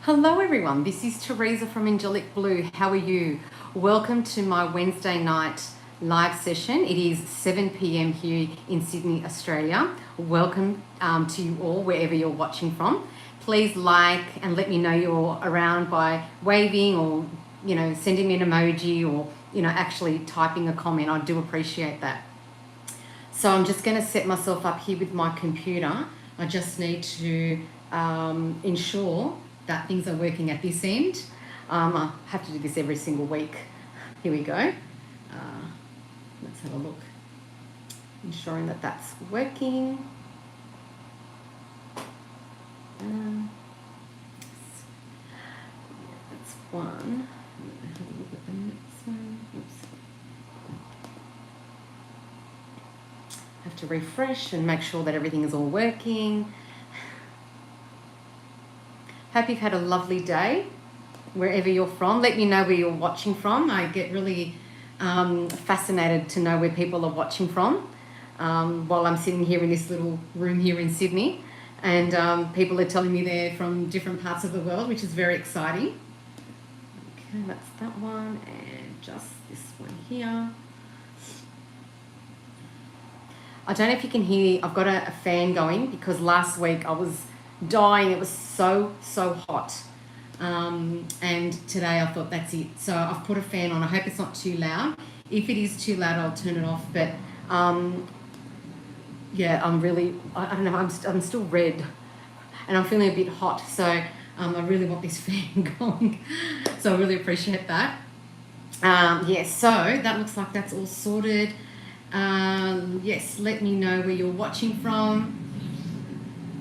Hello everyone, this is Teresa from Angelic Blue. How are you? Welcome to my Wednesday night live session. It is 7 p.m. here in Sydney, Australia. Welcome to you all wherever you're watching from. Please like and let me know you're around by waving or sending me an emoji or actually typing a comment. I do appreciate that. So I'm just going to set myself up here with my computer. I just need to ensure that things are working at this end. I have to do this every single week. Here we go. Let's have a look. Ensuring that that's working. That's one. Have a look at the next one. Oops. Have to refresh and make sure that everything is all working. Hope you've had a lovely day wherever you're from. Let me know where you're watching from. I get really fascinated to know where people are watching from while I'm sitting here in this little room here in Sydney. And people are telling me they're from different parts of the world, which is very exciting. Okay, that's that one. And just this one here. I don't know if you can hear, I've got a fan going because last week I was dying. It was so hot, and today I thought that's it, so I've put a fan on. I hope it's not too loud. If it is too loud, I'll turn it off. But yeah, I don't know, I'm still red and I'm feeling a bit hot, so I really want this fan going, so I really appreciate that. Yes, so that looks like that's all sorted. Yes, let me know where you're watching from.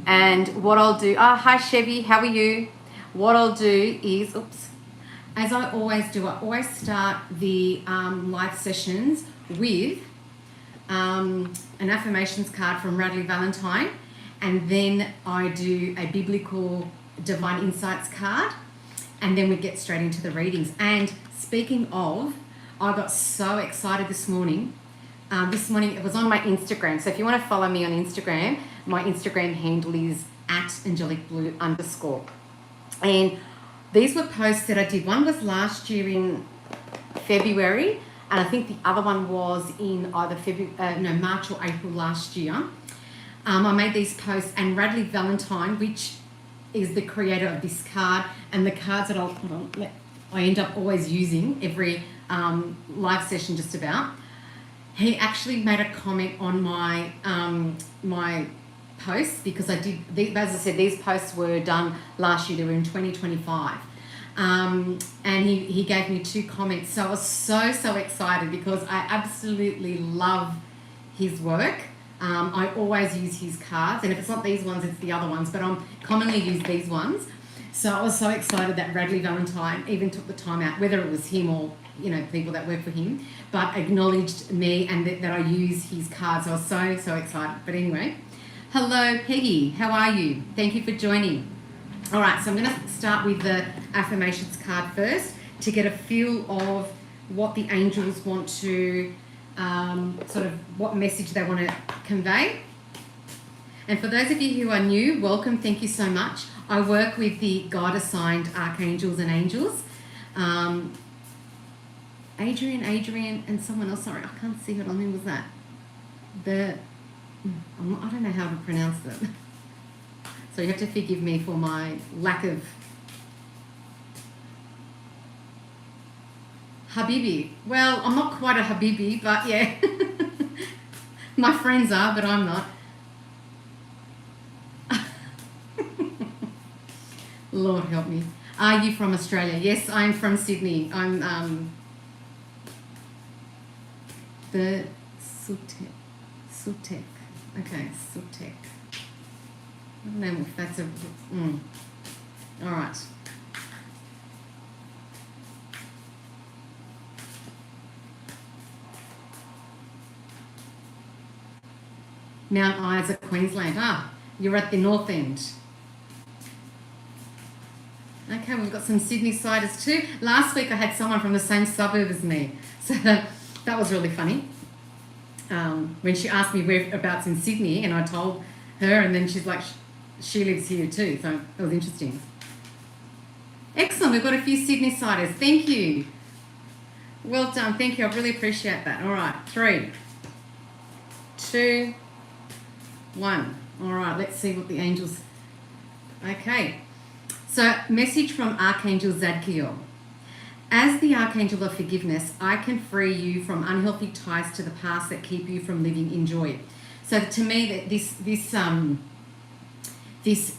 And what I'll do, hi Chevy, how are you? What I'll do is, as I always do, I always start the live sessions with an affirmations card from Radley Valentine, and then I do a biblical divine insights card, and then we get straight into the readings. And speaking of, I got so excited this morning. This morning it was on my Instagram, so if you want to follow me on Instagram, my Instagram handle is @angelicblue_. And these were posts that I did. One was last year in February, and I think the other one was in either March or April last year. I made these posts, and Radley Valentine, which is the creator of this card, and the cards that I end up always using every live session just about, he actually made a comment on my my posts, because I did, as I said, these posts were done last year. They were in 2025. And he gave me 2 comments. So I was so excited because I absolutely love his work. I always use his cards, and if it's not these ones, it's the other ones, but I commonly use these ones. So I was so excited that Radley Valentine even took the time out, whether it was him or people that work for him, but acknowledged me and that I use his cards. I was so excited. But anyway, hello Peggy, how are you? Thank you for joining. All right, so I'm going to start with the affirmations card first to get a feel of what the angels want to, sort of what message they want to convey. And for those of you who are new, welcome, thank you so much. I work with the God-assigned Archangels and Angels. Adrian, and someone else. Sorry, I can't see it on. Who was that? I don't know how to pronounce them. So you have to forgive me for my lack of. Habibi. Well, I'm not quite a Habibi, but yeah. My friends are, but I'm not. Lord help me. Are you from Australia? Yes, I'm from Sydney. I'm the Sutek. Okay, Sutek. I don't know if that's a... All right. Mount Isa, Queensland. You're at the north end. Okay, we've got some Sydney siders too. Last week I had someone from the same suburb as me. So that was really funny. When she asked me whereabouts in Sydney, and I told her, and then she's like, she lives here too, so it was interesting. Excellent. We've got a few Sydney siders. Thank you. Well done. Thank you. I really appreciate that. All right. 3, 2, 1. All right. Let's see what the angels... Okay. So, message from Archangel Zadkiel. As the Archangel of Forgiveness, I can free you from unhealthy ties to the past that keep you from living in joy. So, to me, this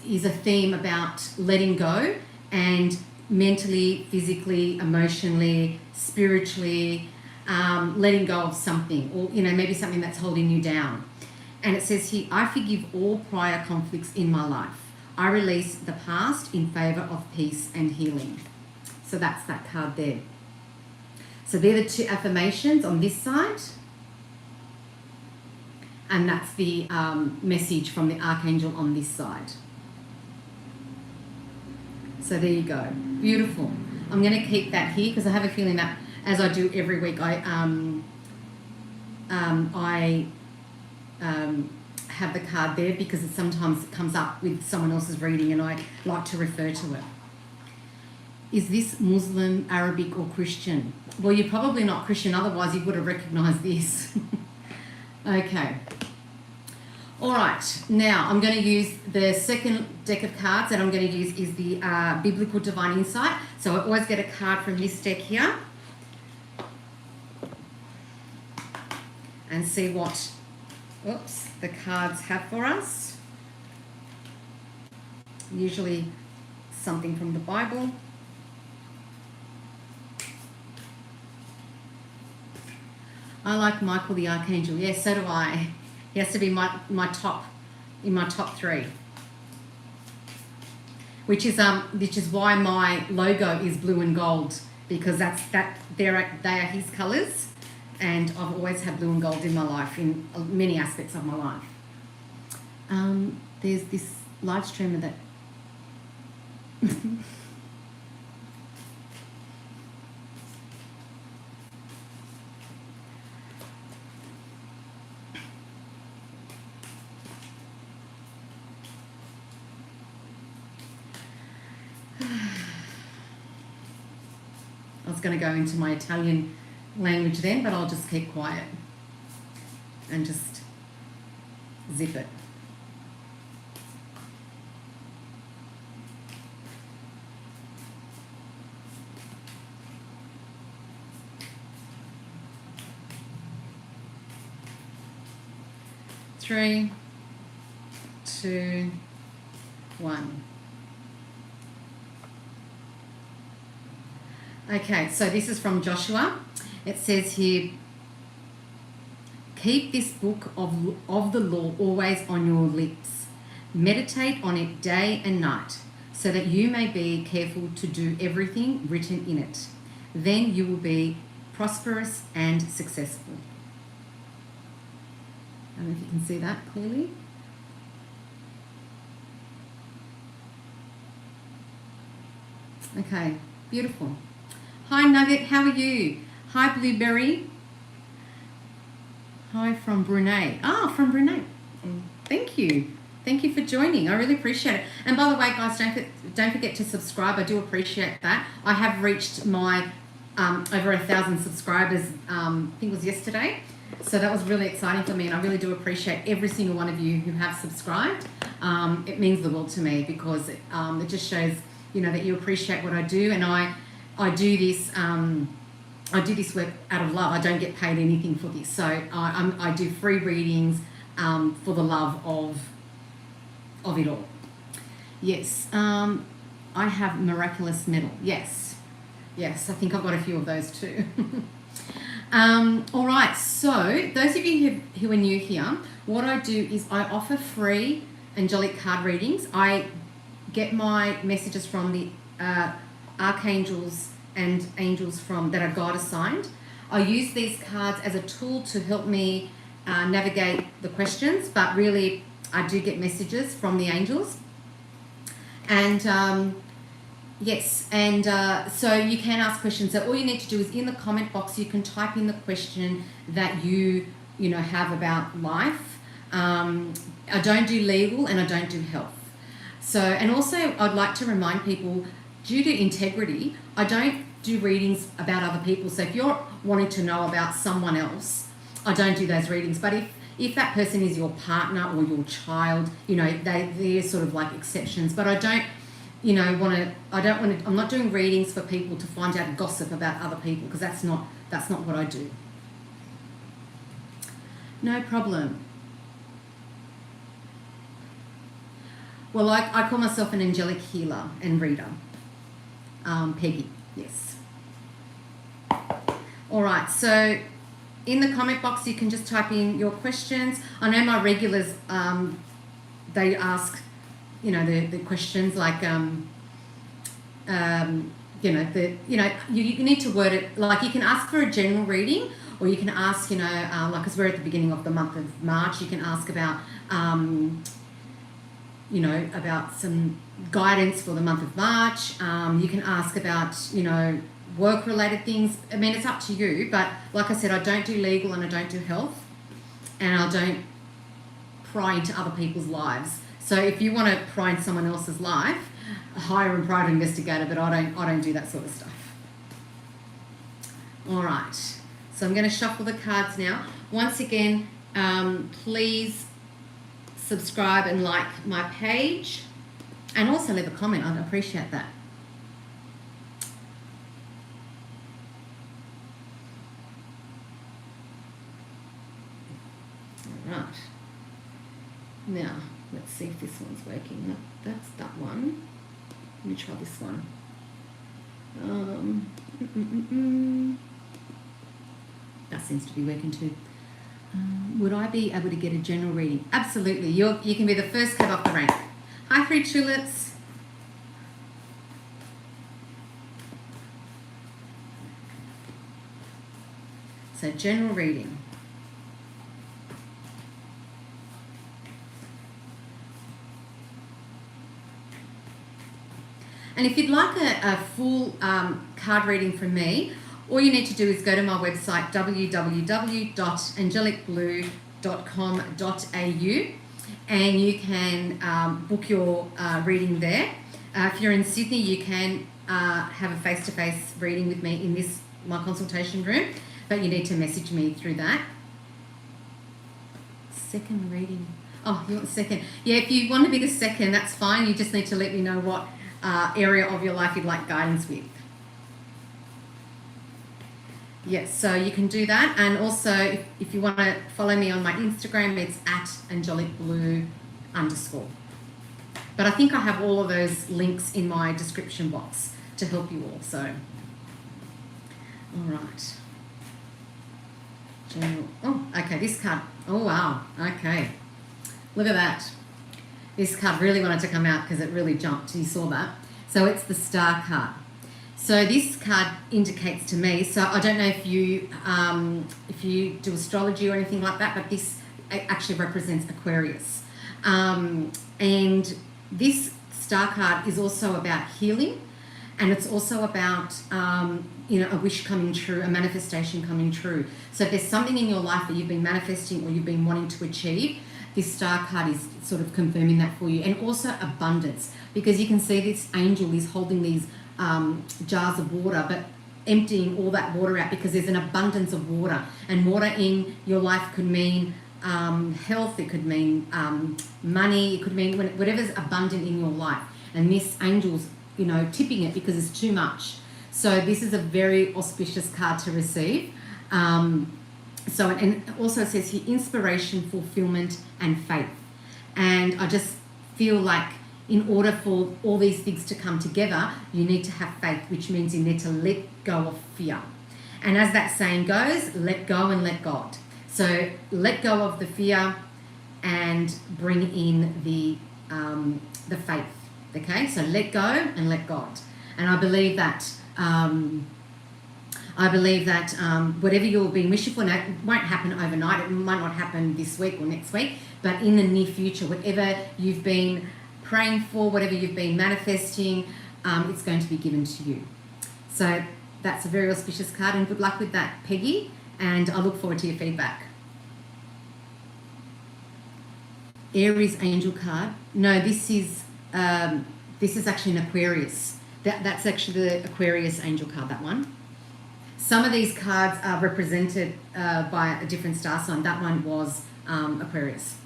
is a theme about letting go, and mentally, physically, emotionally, spiritually, letting go of something, or maybe something that's holding you down. And it says here, I forgive all prior conflicts in my life. I release the past in favor of peace and healing. So that's that card there. So they're the 2 affirmations on this side. And that's the message from the Archangel on this side. So there you go. Beautiful. I'm going to keep that here because I have a feeling that, as I do every week, I have the card there because it sometimes comes up with someone else's reading and I like to refer to it. Is this Muslim, Arabic or Christian? Well, you're probably not Christian, otherwise you would have recognised this. Okay. All right, now I'm going to use the second deck of cards that I'm going to use is the Biblical Divine Insight. So I always get a card from this deck here and see what the cards have for us. Usually something from the Bible. I like Michael the Archangel. Yes, so do I. He has to be my top 3. Which is why my logo is blue and gold, because they are his colours, and I've always had blue and gold in my life in many aspects of my life. There's this live streamer that I was going to go into my Italian language then, but I'll just keep quiet and just zip it. Three, 2, 1. Okay, so this is from Joshua. It says here, keep this book of the law always on your lips. Meditate on it day and night, so that you may be careful to do everything written in it. Then you will be prosperous and successful. I don't know if you can see that clearly. Okay, beautiful. Hi Nugget, how are you? Hi Blueberry. Hi from Brunei. Ah, from Brunei. Thank you. Thank you for joining. I really appreciate it. And by the way, guys, don't forget to subscribe. I do appreciate that. I have reached my over 1,000 subscribers, I think it was yesterday. So that was really exciting for me, and I really do appreciate every single one of you who have subscribed. It means the world to me because it just shows, that you appreciate what I do, and I do this. I do this work out of love. I don't get paid anything for this, so I do free readings for the love of it all. Yes, I have miraculous metal. Yes, I think I've got a few of those too. All right, so those of you who are new here, what I do is I offer free angelic card readings. I get my messages from the Archangels and Angels that are God assigned. I use these cards as a tool to help me navigate the questions, but really I do get messages from the angels. And yes, and so you can ask questions. So all you need to do is in the comment box, you can type in the question that you have about life. I don't do legal and I don't do health. So, and also I'd like to remind people, due to integrity, I don't do readings about other people. So if you're wanting to know about someone else, I don't do those readings. But if that person is your partner or your child, you know, they're sort of like exceptions. But I don't, you know, I'm not doing readings for people to find out gossip about other people, because that's not what I do. No problem. Well, I call myself an angelic healer and reader. Peggy, yes. All right, so in the comment box, you can just type in your questions. I know my regulars, they ask, you know, the questions like, you need to word it, like you can ask for a general reading, or you can ask, you know, like, because we're at the beginning of the month of March, you can ask about, you know, about some guidance for the month of March. You can ask about, you know, work-related things. I mean, it's up to you, but like I said, I don't do legal and I don't do health, and I don't pry into other people's lives. So if you want to pry into someone else's life, hire a private investigator, but I don't do that sort of stuff. All right, so I'm going to shuffle the cards now. Once again, please subscribe and like my page, and also leave a comment. I'd appreciate that. All right. Now, let's see if this one's working. That's that one. Let me try this one. That seems to be working too. Would I be able to get a general reading? Absolutely. You can be the first card off the rank. Hi, 3 tulips. So, general reading. And if you'd like a full card reading from me, all you need to do is go to my website, www.angelicblue.com.au, and you can book your reading there. If you're in Sydney, you can have a face-to-face reading with me in my consultation room, but you need to message me through that. Second reading. Oh, you want the second? Yeah, if you want to be the second, that's fine. You just need to let me know what area of your life you'd like guidance with. Yes, so you can do that. And also, if you want to follow me on my Instagram, it's @angelicblue_. But I think I have all of those links in my description box to help you all. So, all right. Oh, okay, this card. Oh, wow. Okay. Look at that. This card really wanted to come out because it really jumped. You saw that. So it's the Star card. So this card indicates to me, so I don't know if you do astrology or anything like that, but this actually represents Aquarius. And this Star card is also about healing, and it's also about, a wish coming true, a manifestation coming true. So if there's something in your life that you've been manifesting or you've been wanting to achieve, this Star card is sort of confirming that for you. And also abundance, because you can see this angel is holding these jars of water, but emptying all that water out, because there's an abundance of water. And water in your life could mean health, it could mean money, it could mean whatever's abundant in your life. And this angel's, tipping it because it's too much. So this is a very auspicious card to receive. So, and also it says here, inspiration, fulfillment, and faith. And I just feel like in order for all these things to come together, you need to have faith, which means you need to let go of fear. And as that saying goes, let go and let God. So let go of the fear and bring in the faith. Okay, so let go and let God. And I believe that whatever you've been wishing for, now, it won't happen overnight. It might not happen this week or next week, but in the near future, whatever you've been praying for, whatever you've been manifesting, it's going to be given to you. So that's a very auspicious card, and good luck with that, Peggy, and I look forward to your feedback. Aries angel card. No, this is actually an Aquarius. That's actually the Aquarius angel card, that one. Some of these cards are represented by a different star sign. That one was Aquarius.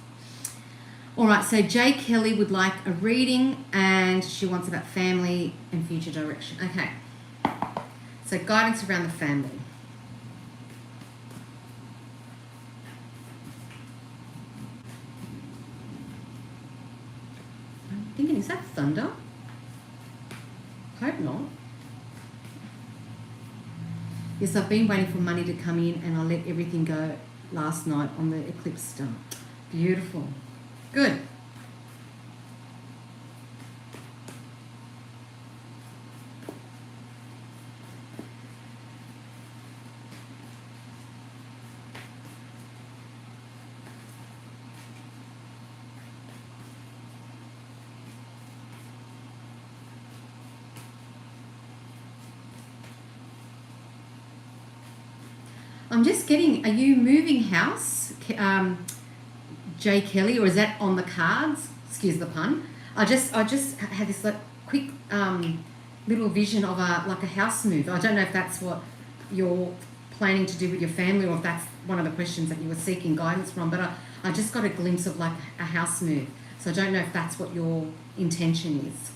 All right, so Jay Kelly would like a reading, and she wants about family and future direction. Okay, so guidance around the family. I'm thinking, is that thunder? Hope not. Yes, I've been waiting for money to come in, and I let everything go last night on the eclipse star. Beautiful. Good. I'm just getting, are you moving house, Jay Kelly, or is that on the cards? Excuse the pun. I just had this like quick little vision of a house move. I don't know if that's what you're planning to do with your family, or if that's one of the questions that you were seeking guidance from, but I just got a glimpse of like a house move. So I don't know if that's what your intention is.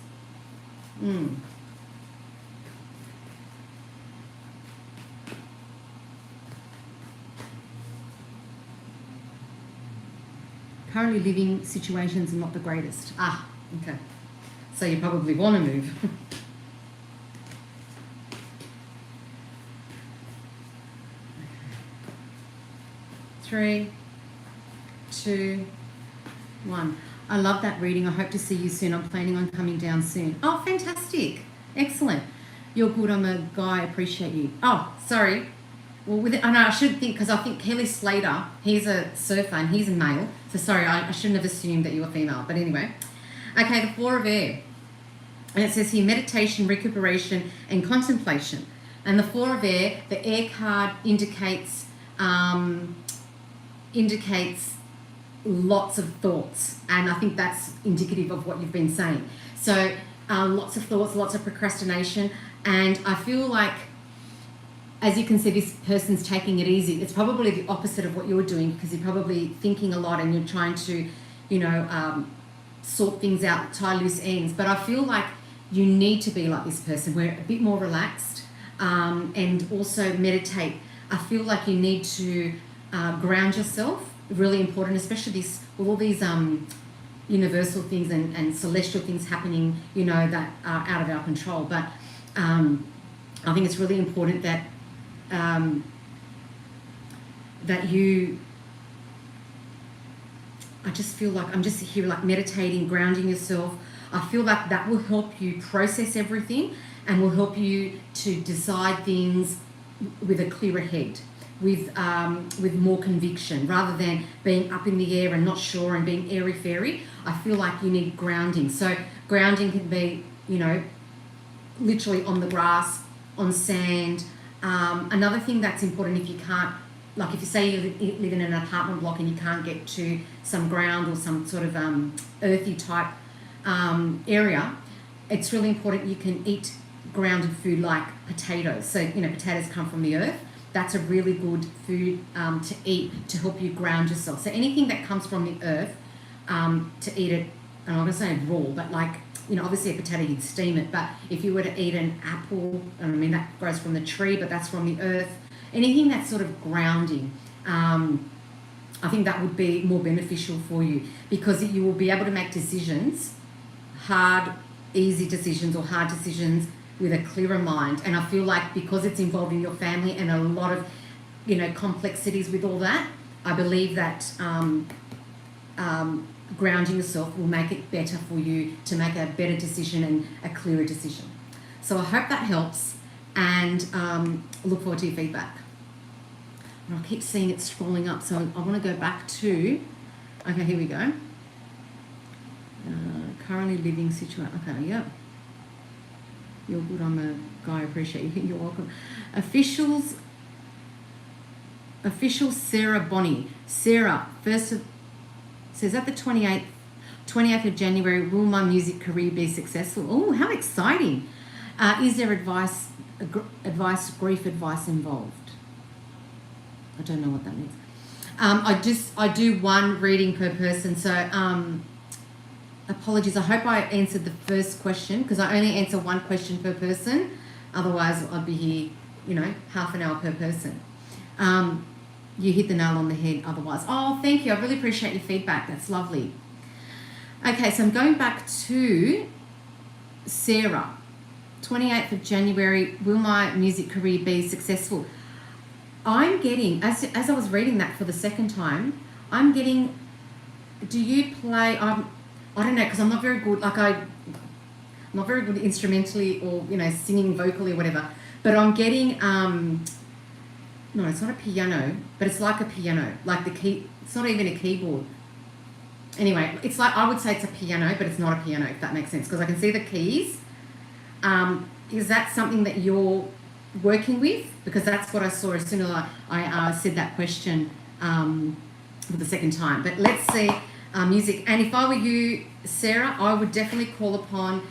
Currently living situations are not the greatest. Ah, okay. So you probably want to move. 3, 2, 1. I love that reading. I hope to see you soon. I'm planning on coming down soon. Oh, fantastic. Excellent. You're good. I'm a guy. I appreciate you. Oh, sorry. Well, I know I should think, because I think Kelly Slater, he's a surfer and he's a male. So sorry, I shouldn't have assumed that you were female. But anyway. Okay, the 4 of air. And it says here, meditation, recuperation, and contemplation. And the 4 of air, the air card indicates lots of thoughts. And I think that's indicative of what you've been saying. So lots of thoughts, lots of procrastination. And I feel like, as you can see, this person's taking it easy. It's probably the opposite of what you're doing, because you're probably thinking a lot and you're trying to, sort things out, tie loose ends. But I feel like you need to be like this person, where a bit more relaxed and also meditate. I feel like you need to ground yourself, really important, especially with all these universal things and celestial things happening, that are out of our control. But I think it's really important that I just feel like I'm just here like meditating, grounding yourself. I feel like that will help you process everything and will help you to decide things with a clearer head, with more conviction, rather than being up in the air and not sure and being airy-fairy. I feel like you need grounding. So grounding can be, literally on the grass, on sand. Another thing that's important, if you can't, like if you say you live in an apartment block and you can't get to some ground or some sort of earthy type area, it's really important you can eat grounded food like potatoes. So, potatoes come from the earth. That's a really good food to eat to help you ground yourself. So anything that comes from the earth, to eat it, and I'm going to say raw, but like, obviously a potato, you'd steam it, but if you were to eat an apple, that grows from the tree, but that's from the earth, anything that's sort of grounding, I think that would be more beneficial for you, because you will be able to make decisions, hard, easy decisions or hard decisions with a clearer mind. And I feel like because it's involving your family and a lot of, complexities with all that, I believe that grounding yourself will make it better for you to make a better decision and a clearer decision. So I hope that helps, and look forward to your feedback. And I keep seeing it scrolling up, so I want to go back to, okay, here we go. Currently living situation, okay, yep. You're good, I'm a guy, I appreciate you, you're welcome. Official Sarah Bonnie. Sarah, says at the 28th of January, will my music career be successful? Oh, how exciting. Is there advice, grief advice involved? I don't know what that means. I do one reading per person, so apologies. I hope I answered the first question because I only answer one question per person. Otherwise, I'd be here, half an hour per person. You hit the nail on the head otherwise. Oh, thank you. I really appreciate your feedback. That's lovely. Okay, so I'm going back to Sarah. 28th of January, will my music career be successful? I'm getting, as I was reading that for the second time, I'm getting, do you play, I don't know, because I'm not very good, I'm not very good instrumentally or, singing vocally or whatever, but I'm getting, no, it's not a piano, but it's like a piano, like the key, it's not even a keyboard. Anyway, it's like, I would say it's a piano, but it's not a piano, if that makes sense, because I can see the keys. Is that something that you're working with? Because that's what I saw as soon as I said that question for the second time. But let's see, music. And if I were you, Sarah, I would definitely call upon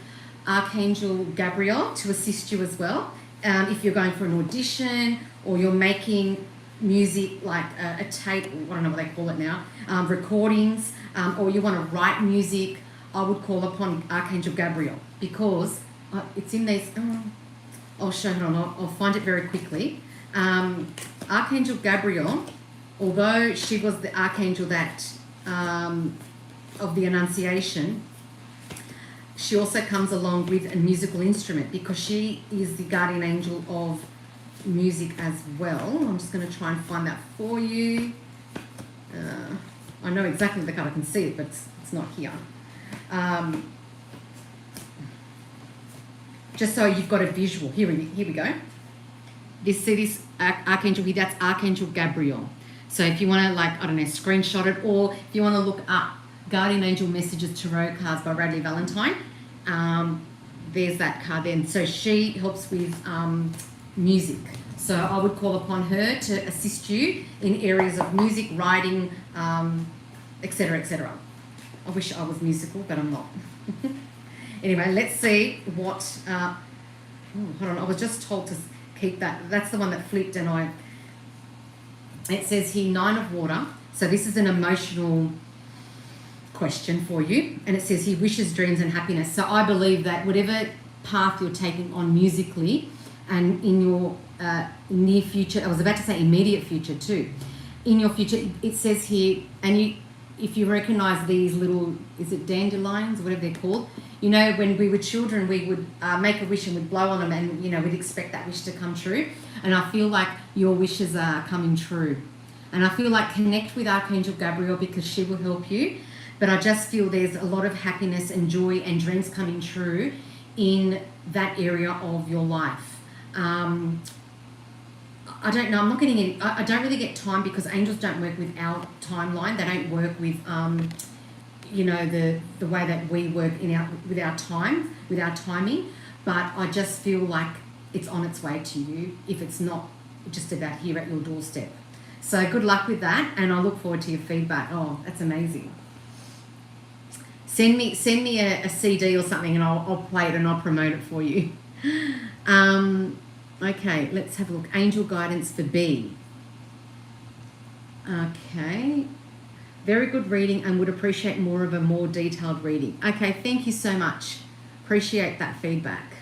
Archangel Gabriel to assist you as well. If you're going for an audition or you're making music like a tape, I don't know what they call it now, recordings, or you want to write music, I would call upon Archangel Gabriel because it's in these, I'll show it on, I'll find it very quickly. Archangel Gabriel, although she was the archangel that of the Annunciation, she also comes along with a musical instrument because she is the guardian angel of music as well. I'm just going to try and find that for you. I know exactly the card, I can see it, but it's not here. Just so you've got a visual. Here we go. This archangel here, that's Archangel Gabriel. So if you want to, like, I don't know, screenshot it, or if you want to look up Guardian Angel Messages Tarot Cards by Radley Valentine, there's that card then. So she helps with music. So I would call upon her to assist you in areas of music, writing, etc., etc. I wish I was musical, but I'm not. Anyway, let's see what, hold on, I was just told to keep that. That's the one that flipped and it says here, 9 of water. So this is an emotional question for you. And it says here, wishes, dreams and happiness. So I believe that whatever path you're taking on musically and in your near future, I was about to say immediate future too. In your future, it says here, and if you recognise these little, is it dandelions or whatever they're called? When we were children, we would make a wish and we'd blow on them and, we'd expect that wish to come true. And I feel like your wishes are coming true. And I feel like connect with Archangel Gabriel because she will help you. But I just feel there's a lot of happiness and joy and dreams coming true in that area of your life. I don't know, I'm not getting any, I don't really get time because angels don't work with our timeline. They don't work with, the way that we work with our time, with our timing. But I just feel like it's on its way to you if it's not just about here at your doorstep. So good luck with that, and I look forward to your feedback. Oh, that's amazing. Send me a CD or something and I'll play it and I'll promote it for you. Okay, let's have a look. Angel guidance for B. Okay. Very good reading and would appreciate more of a more detailed reading. Okay, thank you so much. Appreciate that feedback.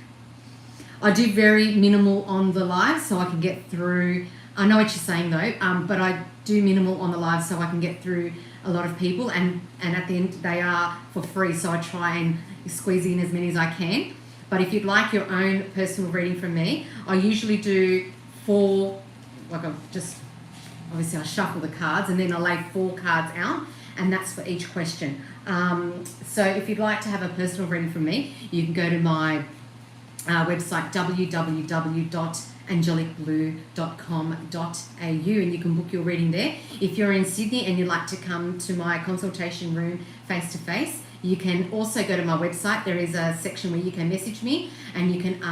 I do very minimal on the live so I can get through. I know what you're saying though, but I do minimal on the live so I can get through a lot of people and at the end they are for free, so I try and squeeze in as many as I can. But if you'd like your own personal reading from me, I usually do 4, obviously I shuffle the cards and then I lay 4 cards out and that's for each question. So if you'd like to have a personal reading from me, you can go to my website www.angelicblue.com.au and you can book your reading there. If you're in Sydney and you'd like to come to my consultation room face to face, you can also go to my website. There is a section where you can message me and you can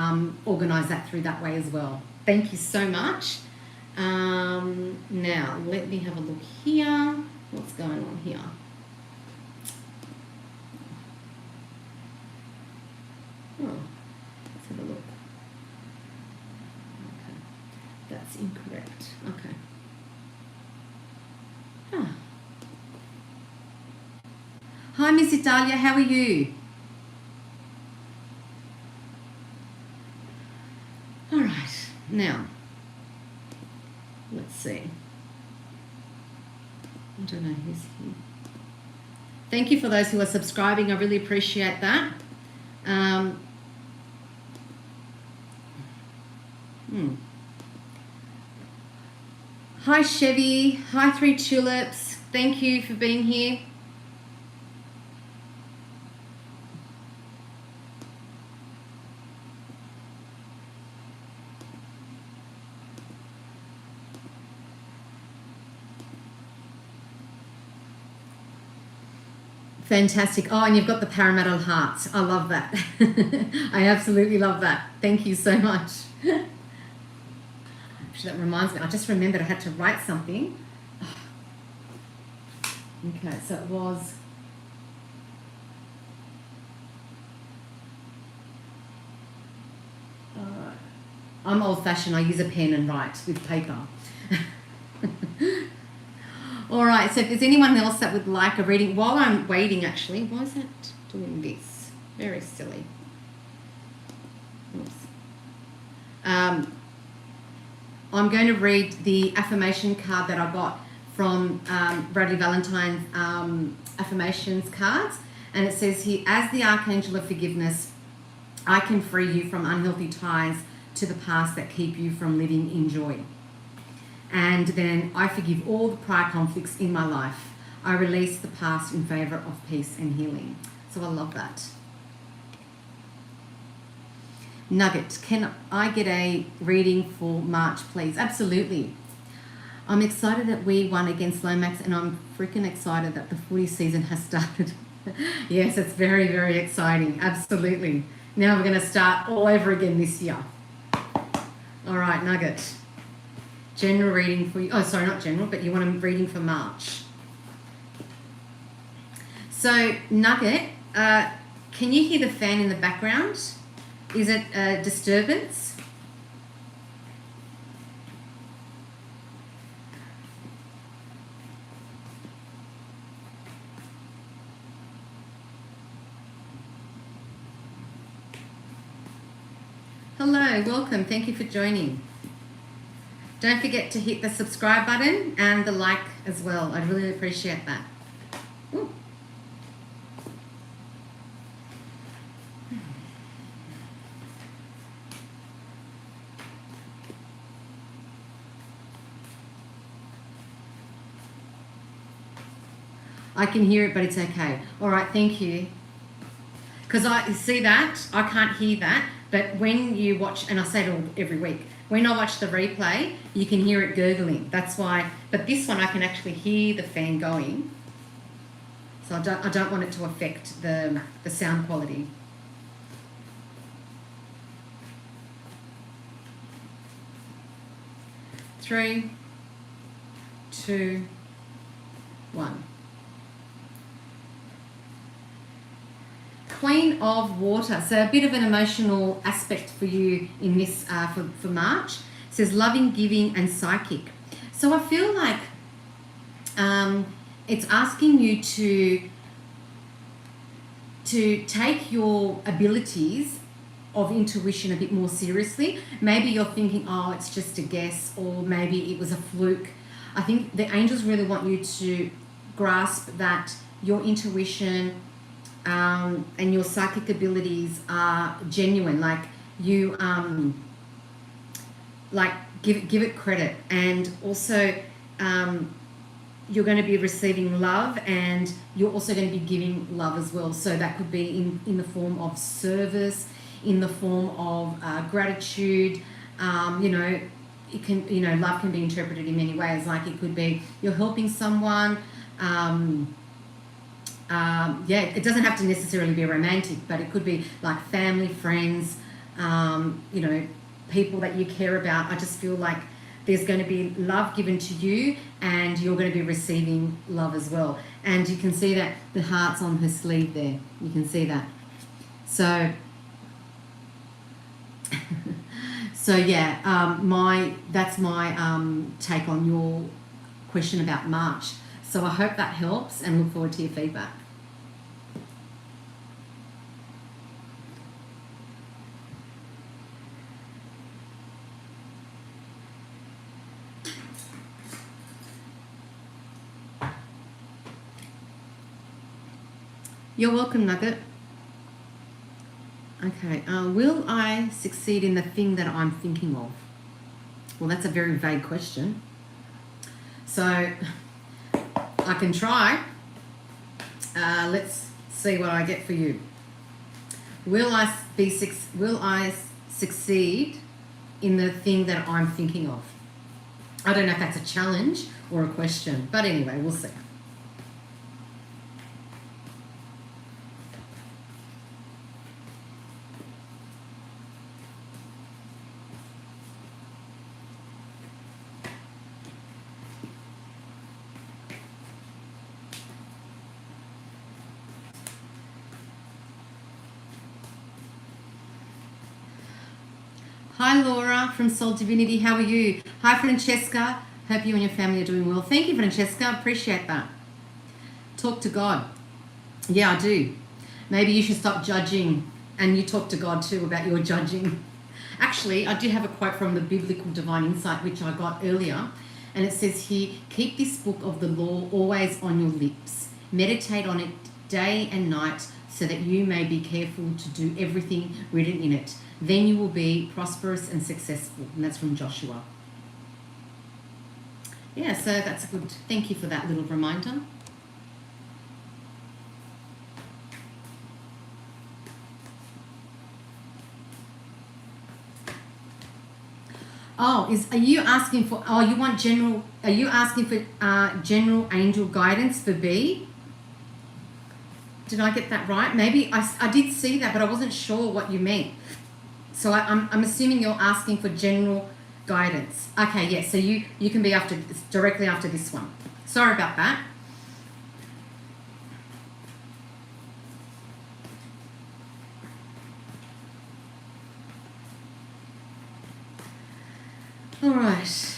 organise that through that way as well. Thank you so much. Now, let me have a look here. What's going on here? Oh, let's have a look. that's incorrect. Okay. Huh. Hi, Miss Italia. How are you? All right. Now, let's see. I don't know who's here. Thank you for those who are subscribing. I really appreciate that. Hi, Chevy. Hi, Three Tulips. Thank you for being here. Fantastic. Oh, and you've got the Parramatta hearts. I love that. I absolutely love that. Thank you so much. Actually, that reminds me. I just remembered I had to write something. Okay, so it was... I'm old-fashioned. I use a pen and write with paper. All right, so if there's anyone else that would like a reading, while I'm waiting, actually, why is that doing this? Very silly. Oops. I'm going to read the affirmation card that I got from Bradley Valentine's affirmations cards. And it says here, as the Archangel of Forgiveness, I can free you from unhealthy ties to the past that keep you from living in joy. And then I forgive all the prior conflicts in my life. I release the past in favour of peace and healing. So I love that. Nugget, can I get a reading for March, please? Absolutely. I'm excited that we won against Lomax, and I'm freaking excited that the footy season has started. Yes, it's very, very exciting. Absolutely. Now we're going to start all over again this year. All right, Nugget. General reading for you. Oh, sorry, not general, but you want a reading for March. So, Nugget, can you hear the fan in the background? Is it a disturbance? Hello, welcome. Thank you for joining. Don't forget to hit the subscribe button and the like as well. I'd really appreciate that. Ooh. I can hear it, but it's okay. All right, thank you. Because I see that, I can't hear that, but when you watch, and I say it all every week, when I watch the replay, you can hear it gurgling. That's why, but this one I can actually hear the fan going. So I don't want it to affect the sound quality. Three, two, one. Queen of Water. So a bit of an emotional aspect for you in this for March. It says loving, giving, and psychic. So I feel like it's asking you to take your abilities of intuition a bit more seriously. Maybe you're thinking, oh, it's just a guess, or maybe it was a fluke. I think the angels really want you to grasp that your intuition and your psychic abilities are genuine. Like you, like give it credit, and also you're going to be receiving love, and you're also going to be giving love as well. So that could be in the form of service, in the form of gratitude. You know, it can, you know, love can be interpreted in many ways. Like it could be you're helping someone. Yeah, it doesn't have to necessarily be romantic, but it could be like family, friends, you know, people that you care about. I just feel like there's going to be love given to you, and you're going to be receiving love as well. And you can see that the heart's on her sleeve there. You can see that. So So yeah, that's my take on your question about March. So I hope that helps and look forward to your feedback. You're welcome, Nugget. Okay, will I succeed in the thing that I'm thinking of? Well, that's a very vague question. So I can try. Let's see what I get for you. Will I succeed in the thing that I'm thinking of? I don't know if that's a challenge or a question, but anyway, we'll see. Hi Laura from Soul Divinity, how are you? Hi Francesca, hope you and your family are doing well. Thank you Francesca, appreciate that. Talk to God. Yeah, I do. Maybe you should stop judging and you talk to God too about your judging. Actually, I do have a quote from the Biblical Divine Insight which I got earlier, and it says here, keep this book of the law always on your lips. Meditate on it day and night so that you may be careful to do everything written in it. Then you will be prosperous and successful. And that's from Joshua. Yeah, so that's a good, thank you for that little reminder. Oh, are you asking for general angel guidance for B? Did I get that right? Maybe I did see that, but I wasn't sure what you meant. So I'm assuming you're asking for general guidance. Okay, yeah, so you can be directly after this one. Sorry about that. All right.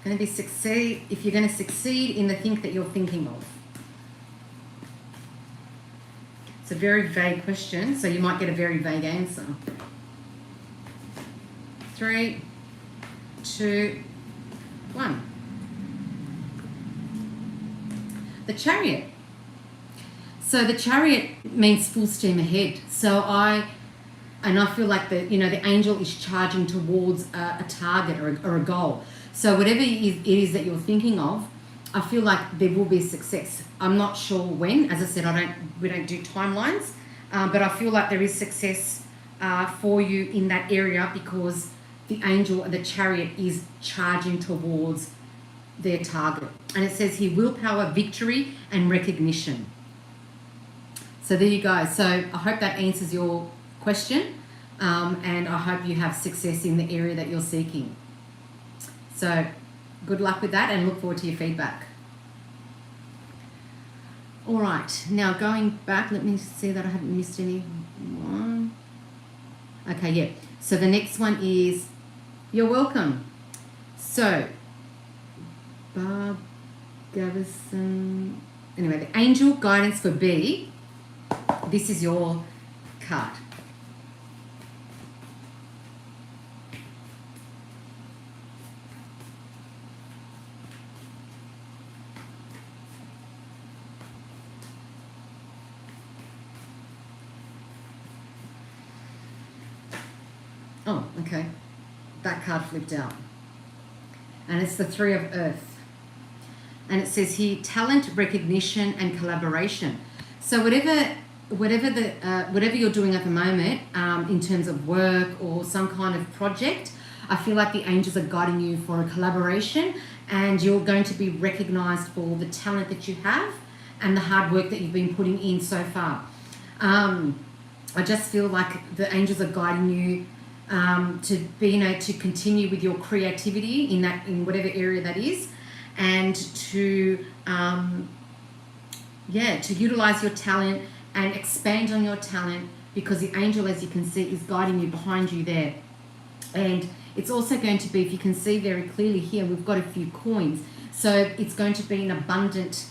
If you're going to succeed in the thing that you're thinking of. It's a very vague question, so you might get a very vague answer. 3, 2, 1. The Chariot. So the Chariot means full steam ahead. So I feel like the angel is charging towards a target or a goal. So whatever it is that you're thinking of, I feel like there will be success. I'm not sure when. As I said, we don't do timelines, but I feel like there is success for you in that area because the angel, the Chariot, is charging towards their target. And it says here, willpower, victory, and recognition. So there you go. So I hope that answers your question, and I hope you have success in the area that you're seeking. So good luck with that and look forward to your feedback. All right, now going back, let me see that I haven't missed anyone. Okay, yeah. So the next one is, you're welcome. So, Barb Gavison. Anyway, the angel guidance for B. This is your card. Oh, okay. That card flipped out. And it's the 3 of Earth. And it says here, talent, recognition, and collaboration. So whatever you're doing at the moment, in terms of work or some kind of project, I feel like the angels are guiding you for a collaboration, and you're going to be recognized for the talent that you have and the hard work that you've been putting in so far. I just feel like the angels are guiding you to be, to continue with your creativity in whatever area that is, and to utilize your talent and expand on your talent, because the angel, as you can see, is guiding you behind you there. And it's also going to be, if you can see very clearly here, we've got a few coins. So it's going to be an abundant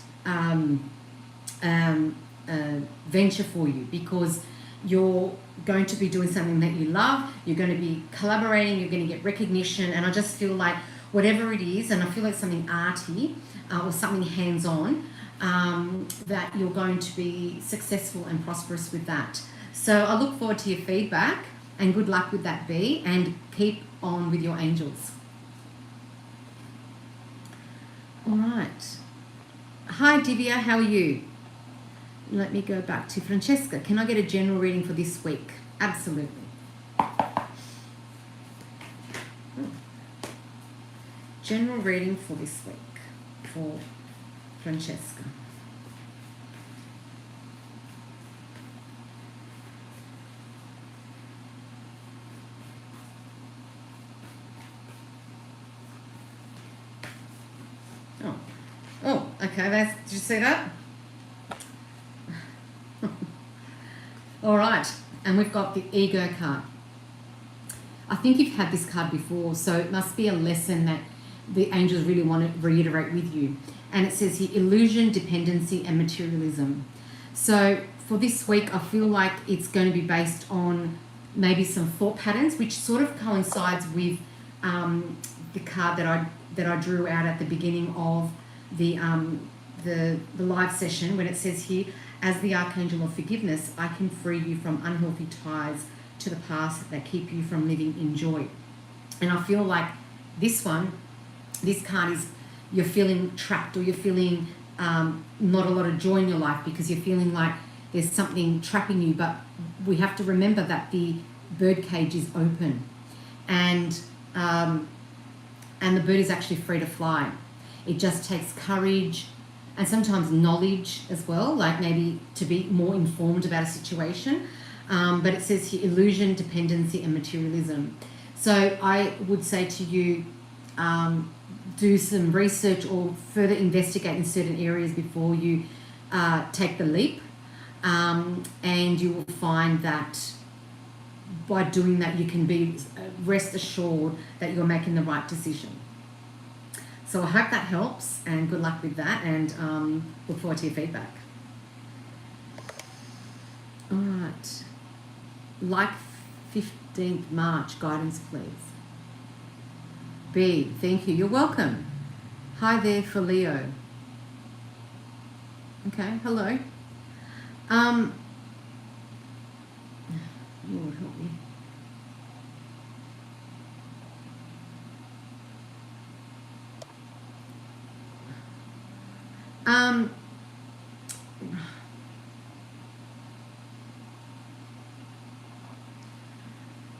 venture for you, because you're going to be doing something that you love, you're going to be collaborating, you're going to get recognition, and I just feel like whatever it is, and I feel like something arty or something hands-on, that you're going to be successful and prosperous with that. So I look forward to your feedback, and good luck with that, B, and keep on with your angels. All right. Hi, Divya, how are you? Let me go back to Francesca. Can I get a general reading for this week? Absolutely. General reading for this week for Francesca. Oh, okay. Did you see that? All right, and we've got the ego card. I think you've had this card before, so it must be a lesson that the angels really want to reiterate with you. And it says here, illusion, dependency, and materialism. So for this week, I feel like it's going to be based on maybe some thought patterns, which sort of coincides with the card that I drew out at the beginning of the live session, when it says here, as the Archangel of Forgiveness, I can free you from unhealthy ties to the past that keep you from living in joy. And I feel like this card is, you're feeling trapped, or you're feeling not a lot of joy in your life because you're feeling like there's something trapping you. But we have to remember that the bird cage is open, and the bird is actually free to fly. It just takes courage, and sometimes knowledge as well, like maybe to be more informed about a situation. But it says here, illusion, dependency, and materialism. So I would say to you, do some research or further investigate in certain areas before you take the leap. And you will find that by doing that, you can be rest assured that you're making the right decision. So I hope that helps, and good luck with that, and look forward to your feedback. All right. Like 15th March, guidance please. B, thank you. You're welcome. Hi there for Leo. Okay, hello. Lord help me.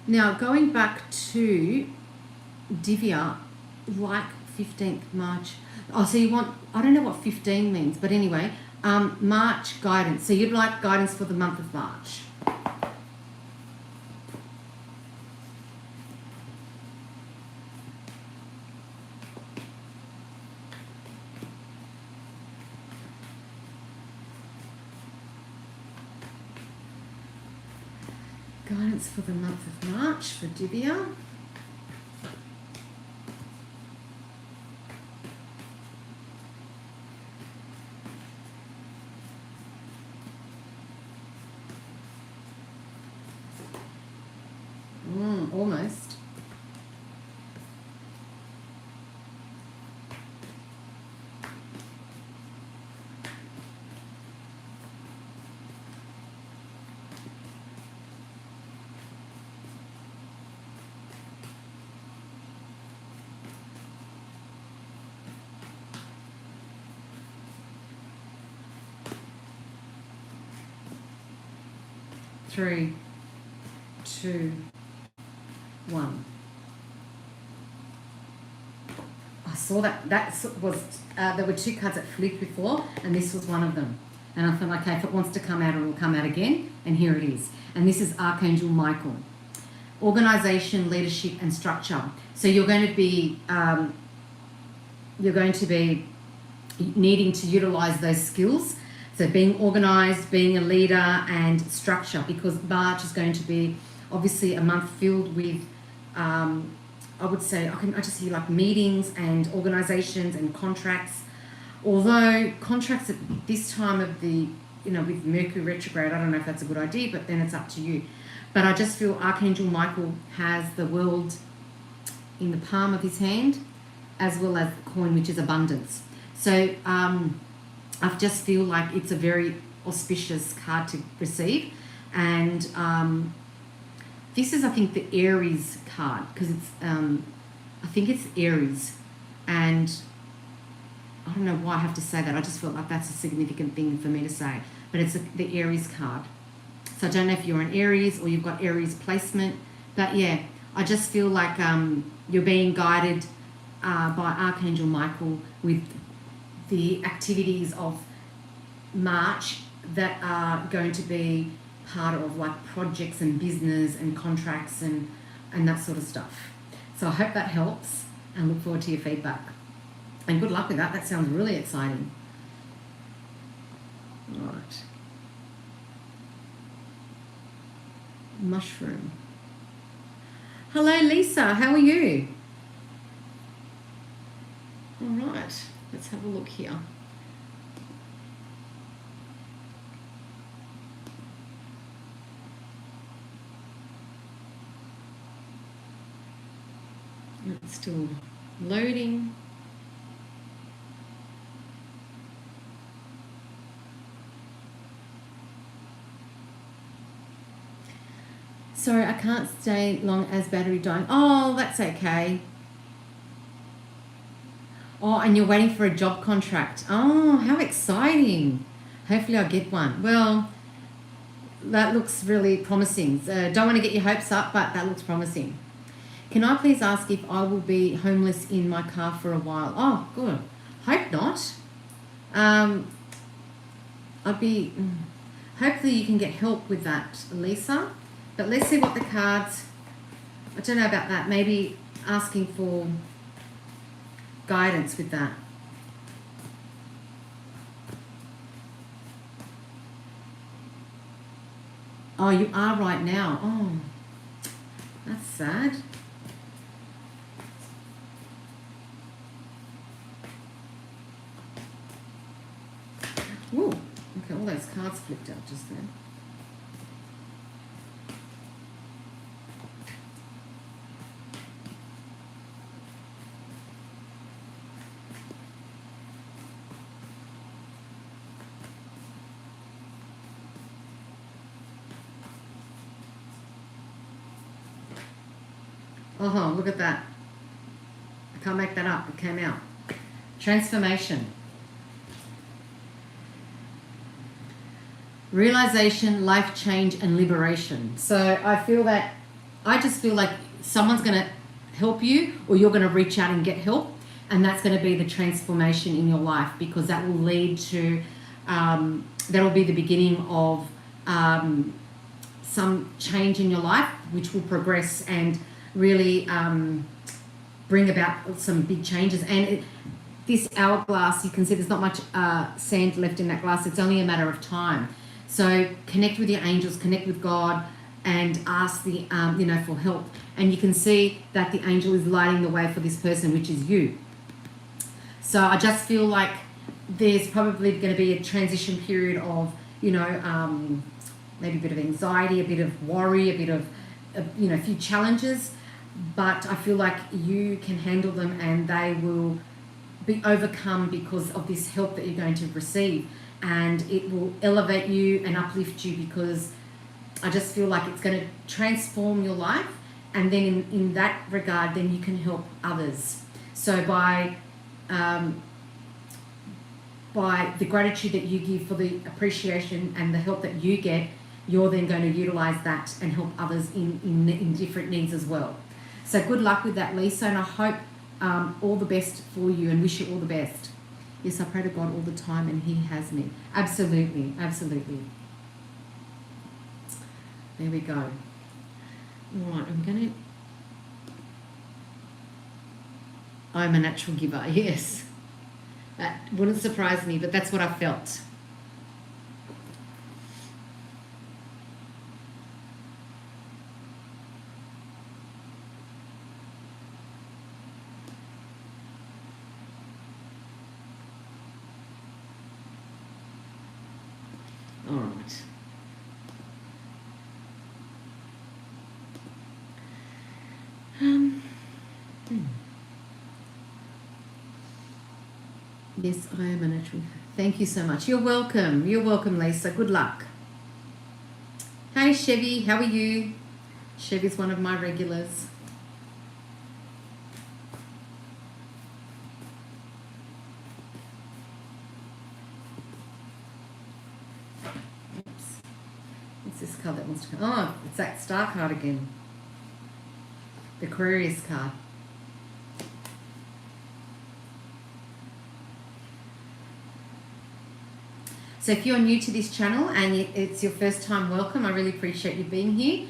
Now going back to Divya, like 15th March. Oh, so you want, I don't know what 15 means, but anyway, March guidance. So you'd like guidance for the month of March. Guidance for the month of March for Divya. Almost. Three, two, one. I saw that. That was there were two cards that flipped before, and this was one of them. And I thought, okay, if it wants to come out, it will come out again. And here it is. And this is Archangel Michael. Organization, leadership, and structure. So you're going to be needing to utilize those skills. So being organized, being a leader, and structure, because March is going to be obviously a month filled with I would say I just hear like meetings and organisations and contracts. Although contracts at this time of the, with Mercury retrograde, I don't know if that's a good idea, but then it's up to you. But I just feel Archangel Michael has the world in the palm of his hand, as well as the coin, which is abundance. So I just feel like it's a very auspicious card to receive. And this is, I think, the Aries card, because it's, I think it's Aries. And I don't know why I have to say that. I just felt like that's a significant thing for me to say. But it's the Aries card. So I don't know if you're an Aries or you've got Aries placement. But yeah, I just feel like you're being guided by Archangel Michael with the activities of March that are going to be part of like projects and business and contracts and that sort of stuff. So I hope that helps and look forward to your feedback. And good luck with that. That sounds really exciting. All right. Mushroom. Hello, Lisa. How are you? All right. Let's have a look here. It's still loading. Sorry, I can't stay long as battery dying. Oh, that's okay. Oh, and you're waiting for a job contract. Oh, how exciting. Hopefully I'll get one. Well, that looks really promising. Don't want to get your hopes up, but that looks promising. Can I please ask if I will be homeless in my car for a while? Oh, good. Hope not. Hopefully you can get help with that, Lisa. But let's see what the cards, I don't know about that. Maybe asking for guidance with that. Oh, you are right now. Oh, that's sad. Ooh, okay, all those cards flipped out just then. Oh, look at that. I can't make that up. It came out. Transformation. Realization, life change, and liberation. So I just feel like someone's going to help you, or you're going to reach out and get help. And that's going to be the transformation in your life, because that will lead to, that will be the beginning of some change in your life, which will progress and really bring about some big changes. And this hourglass, you can see there's not much sand left in that glass. It's only a matter of time. So connect with your angels, connect with God, and ask the for help. And you can see that the angel is lighting the way for this person, which is you. So I just feel like there's probably going to be a transition period of maybe a bit of anxiety, a bit of worry, a bit of a few challenges. But I feel like you can handle them, and they will be overcome because of this help that you're going to receive. And it will elevate you and uplift you, because I just feel like it's going to transform your life. And then in that regard, then you can help others. So by the gratitude that you give for the appreciation and the help that you get, you're then going to utilize that and help others in different needs as well. So good luck with that, Lisa, and I hope all the best for you and wish you all the best. Yes, I pray to God all the time, and He has me. Absolutely, absolutely. There we go. All right, I'm a natural giver, yes. That wouldn't surprise me, but that's what I felt. right. Yes, I am a natural. Thank you so much. You're welcome. You're welcome, Lisa. Good luck. Hey, Chevy. How are you? Chevy's one of my regulars. Oops. What's this card that wants to come? Oh, it's that star card again. The Aquarius card. So if you're new to this channel and it's your first time, welcome. I really appreciate you being here.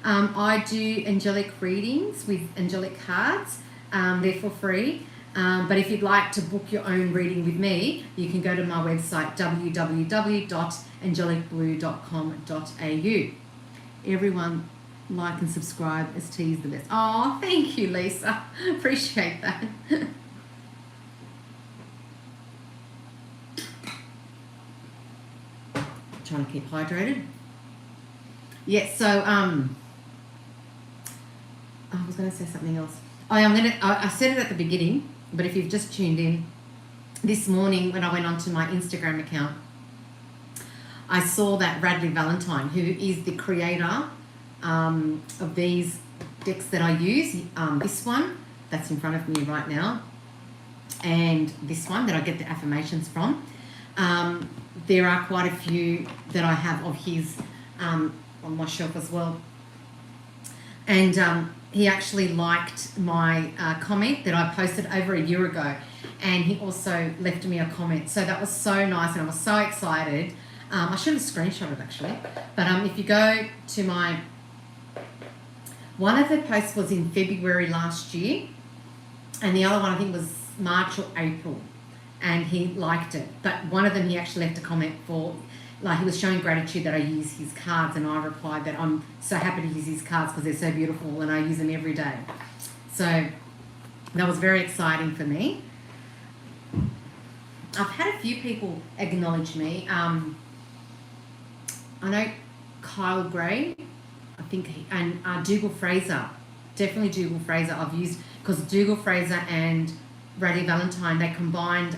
I do angelic readings with angelic cards. They're for free. But if you'd like to book your own reading with me, you can go to my website, www.angelicblue.com.au. Everyone like and subscribe, as T is the best. Oh, thank you, Lisa. Appreciate that. Trying to keep hydrated. Yes, so I was going to say something else. I said it at the beginning, but if you've just tuned in, this morning when I went onto my Instagram account, I saw that Radley Valentine, who is the creator of these decks that I use, this one that's in front of me right now, and this one that I get the affirmations from. There are quite a few that I have of his on my shelf as well. And he actually liked my comment that I posted over a year ago. And he also left me a comment. So that was so nice and I was so excited. I should have screenshot it actually. But if you go to my... One of the posts was in February last year. And the other one I think was March or April. And he liked it. But one of them he actually left a comment for, like he was showing gratitude that I use his cards, and I replied that I'm so happy to use his cards because they're so beautiful and I use them every day. So that was very exciting for me. I've had a few people acknowledge me. I know Kyle Gray, I think, and Dougal Fraser, definitely Dougal Fraser I've used, because Dougal Fraser and Radley Valentine, they combined,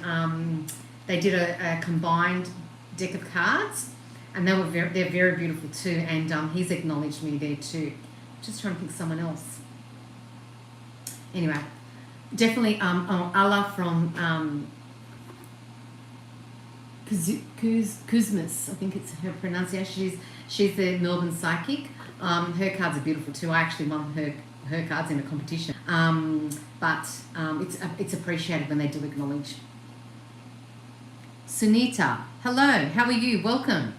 they did a combined deck of cards, and they're very beautiful too, and he's acknowledged me there too. Just trying to think of someone else. Anyway, definitely Allah from Kuzmas, I think it's her pronunciation. She's the Melbourne psychic. Her cards are beautiful too. I actually won her cards in a competition. But it's appreciated when they do acknowledge. Sunita, hello, how are you? Welcome.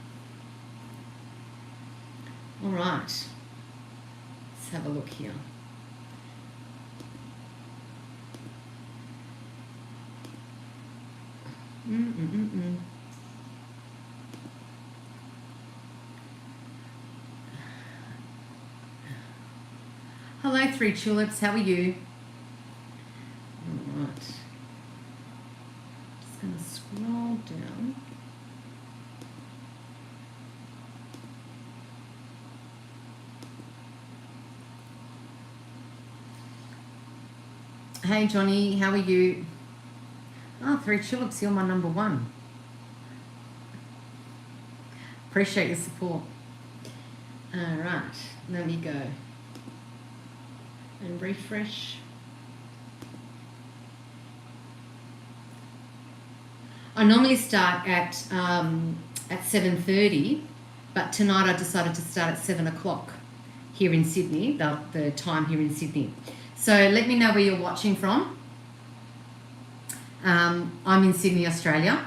All right, let's have a look here. Hello, Three Tulips, how are you? All right. Just going to scroll down. Hey, Johnny, how are you? Oh, Three Tulips, you're my number one. Appreciate your support. All right, let me go and refresh. I normally start at 7:30, but tonight I decided to start at 7 o'clock here in Sydney, the time here in Sydney. So let me know where you're watching from. I'm in Sydney, Australia.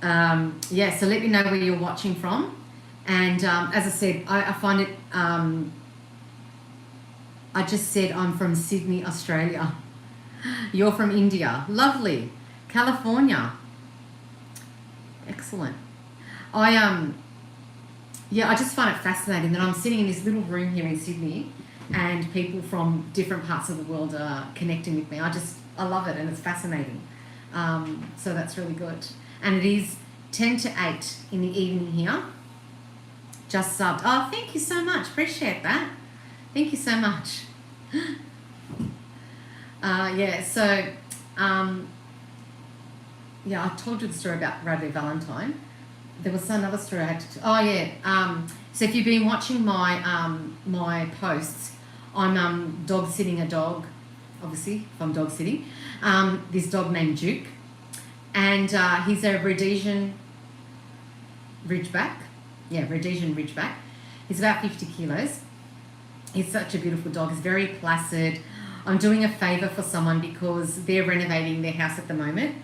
Yeah, so let me know where you're watching from. And as I said, I find it... I just said I'm from Sydney, Australia. You're from India. Lovely. California. Excellent. I just find it fascinating that I'm sitting in this little room here in Sydney and people from different parts of the world are connecting with me. I love it and it's fascinating. So that's really good. And it is 10 to 8 in the evening here. Just subbed. Oh, thank you so much. Appreciate that. Thank you so much. Yeah, so, yeah, I told you the story about Bradley Valentine. There was another story I had to... Oh, yeah. So if you've been watching my my posts, I'm dog sitting a dog, obviously, if I'm dog sitting. This dog named Duke. And he's a Rhodesian Ridgeback. Yeah, Rhodesian Ridgeback. He's about 50 kilos. He's such a beautiful dog. He's very placid. I'm doing a favour for someone because they're renovating their house at the moment.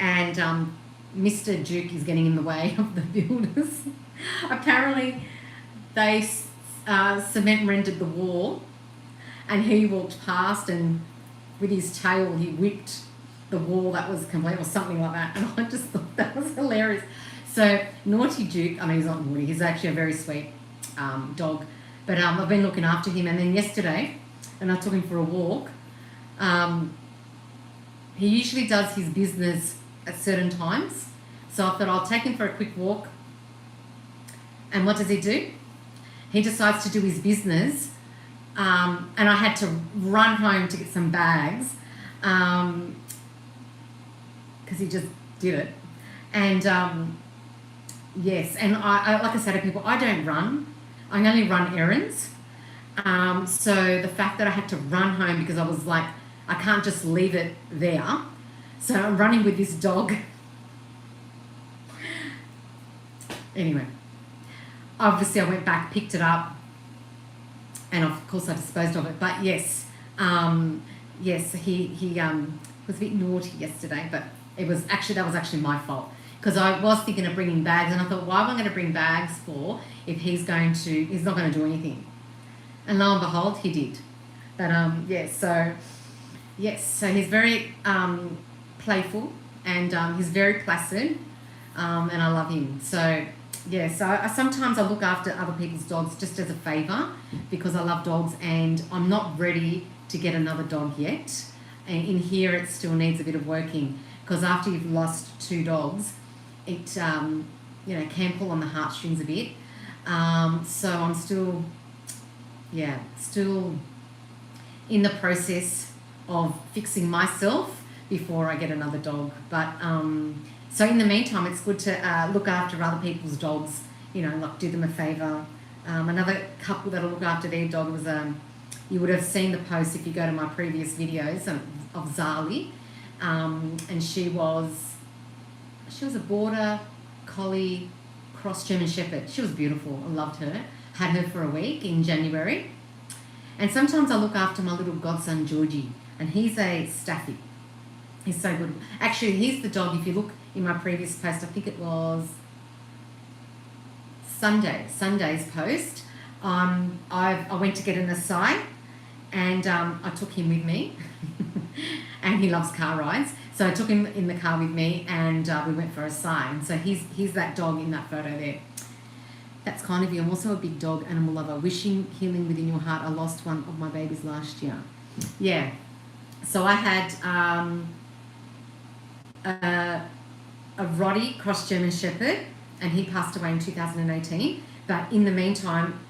And Mr. Duke is getting in the way of the builders. Apparently, they cement rendered the wall and he walked past and with his tail he whipped the wall that was complete or something like that. And I just thought that was hilarious. So, naughty Duke, I mean, he's not naughty. He's actually a very sweet dog. But I've been looking after him. And then yesterday, and I took him for a walk, he usually does his business at certain times. So I thought I'll take him for a quick walk. And what does he do? He decides to do his business. And I had to run home to get some bags because he just did it. And yes, and I like I say to people, I don't run. I only run errands. So the fact that I had to run home because I was like, I can't just leave it there. So I'm running with this dog. Anyway, obviously I went back, picked it up, and of course I disposed of it. But yes, yes, he was a bit naughty yesterday, but that was actually my fault because I was thinking of bringing bags, and I thought, why am I going to bring bags for if he's not going to do anything? And lo and behold, he did. But so he's very playful and he's very placid, and I love him. So yeah, so sometimes I look after other people's dogs just as a favour because I love dogs, and I'm not ready to get another dog yet. And in here, it still needs a bit of working because after you've lost 2 dogs, it can pull on the heartstrings a bit. So I'm still in the process of fixing myself before I get another dog. But so in the meantime, it's good to look after other people's dogs, like do them a favour. Another couple that'll look after their dog was, you would have seen the post if you go to my previous videos of Zali. And she was a border collie cross German Shepherd. She was beautiful. I loved her. Had her for a week in January. And sometimes I look after my little godson Georgie, and he's a Staffy. He's so good. Actually, he's the dog. If you look in my previous post, I think it was Sunday's post. I went to get an Asai, and I took him with me. And he loves car rides, so I took him in the car with me, and we went for a Asai. And so he's that dog in that photo there. That's kind of you. I'm also a big dog animal lover. Wishing healing within your heart. I lost one of my babies last year. Yeah. So I had a Roddy cross German Shepherd, and he passed away in 2018. But in the meantime,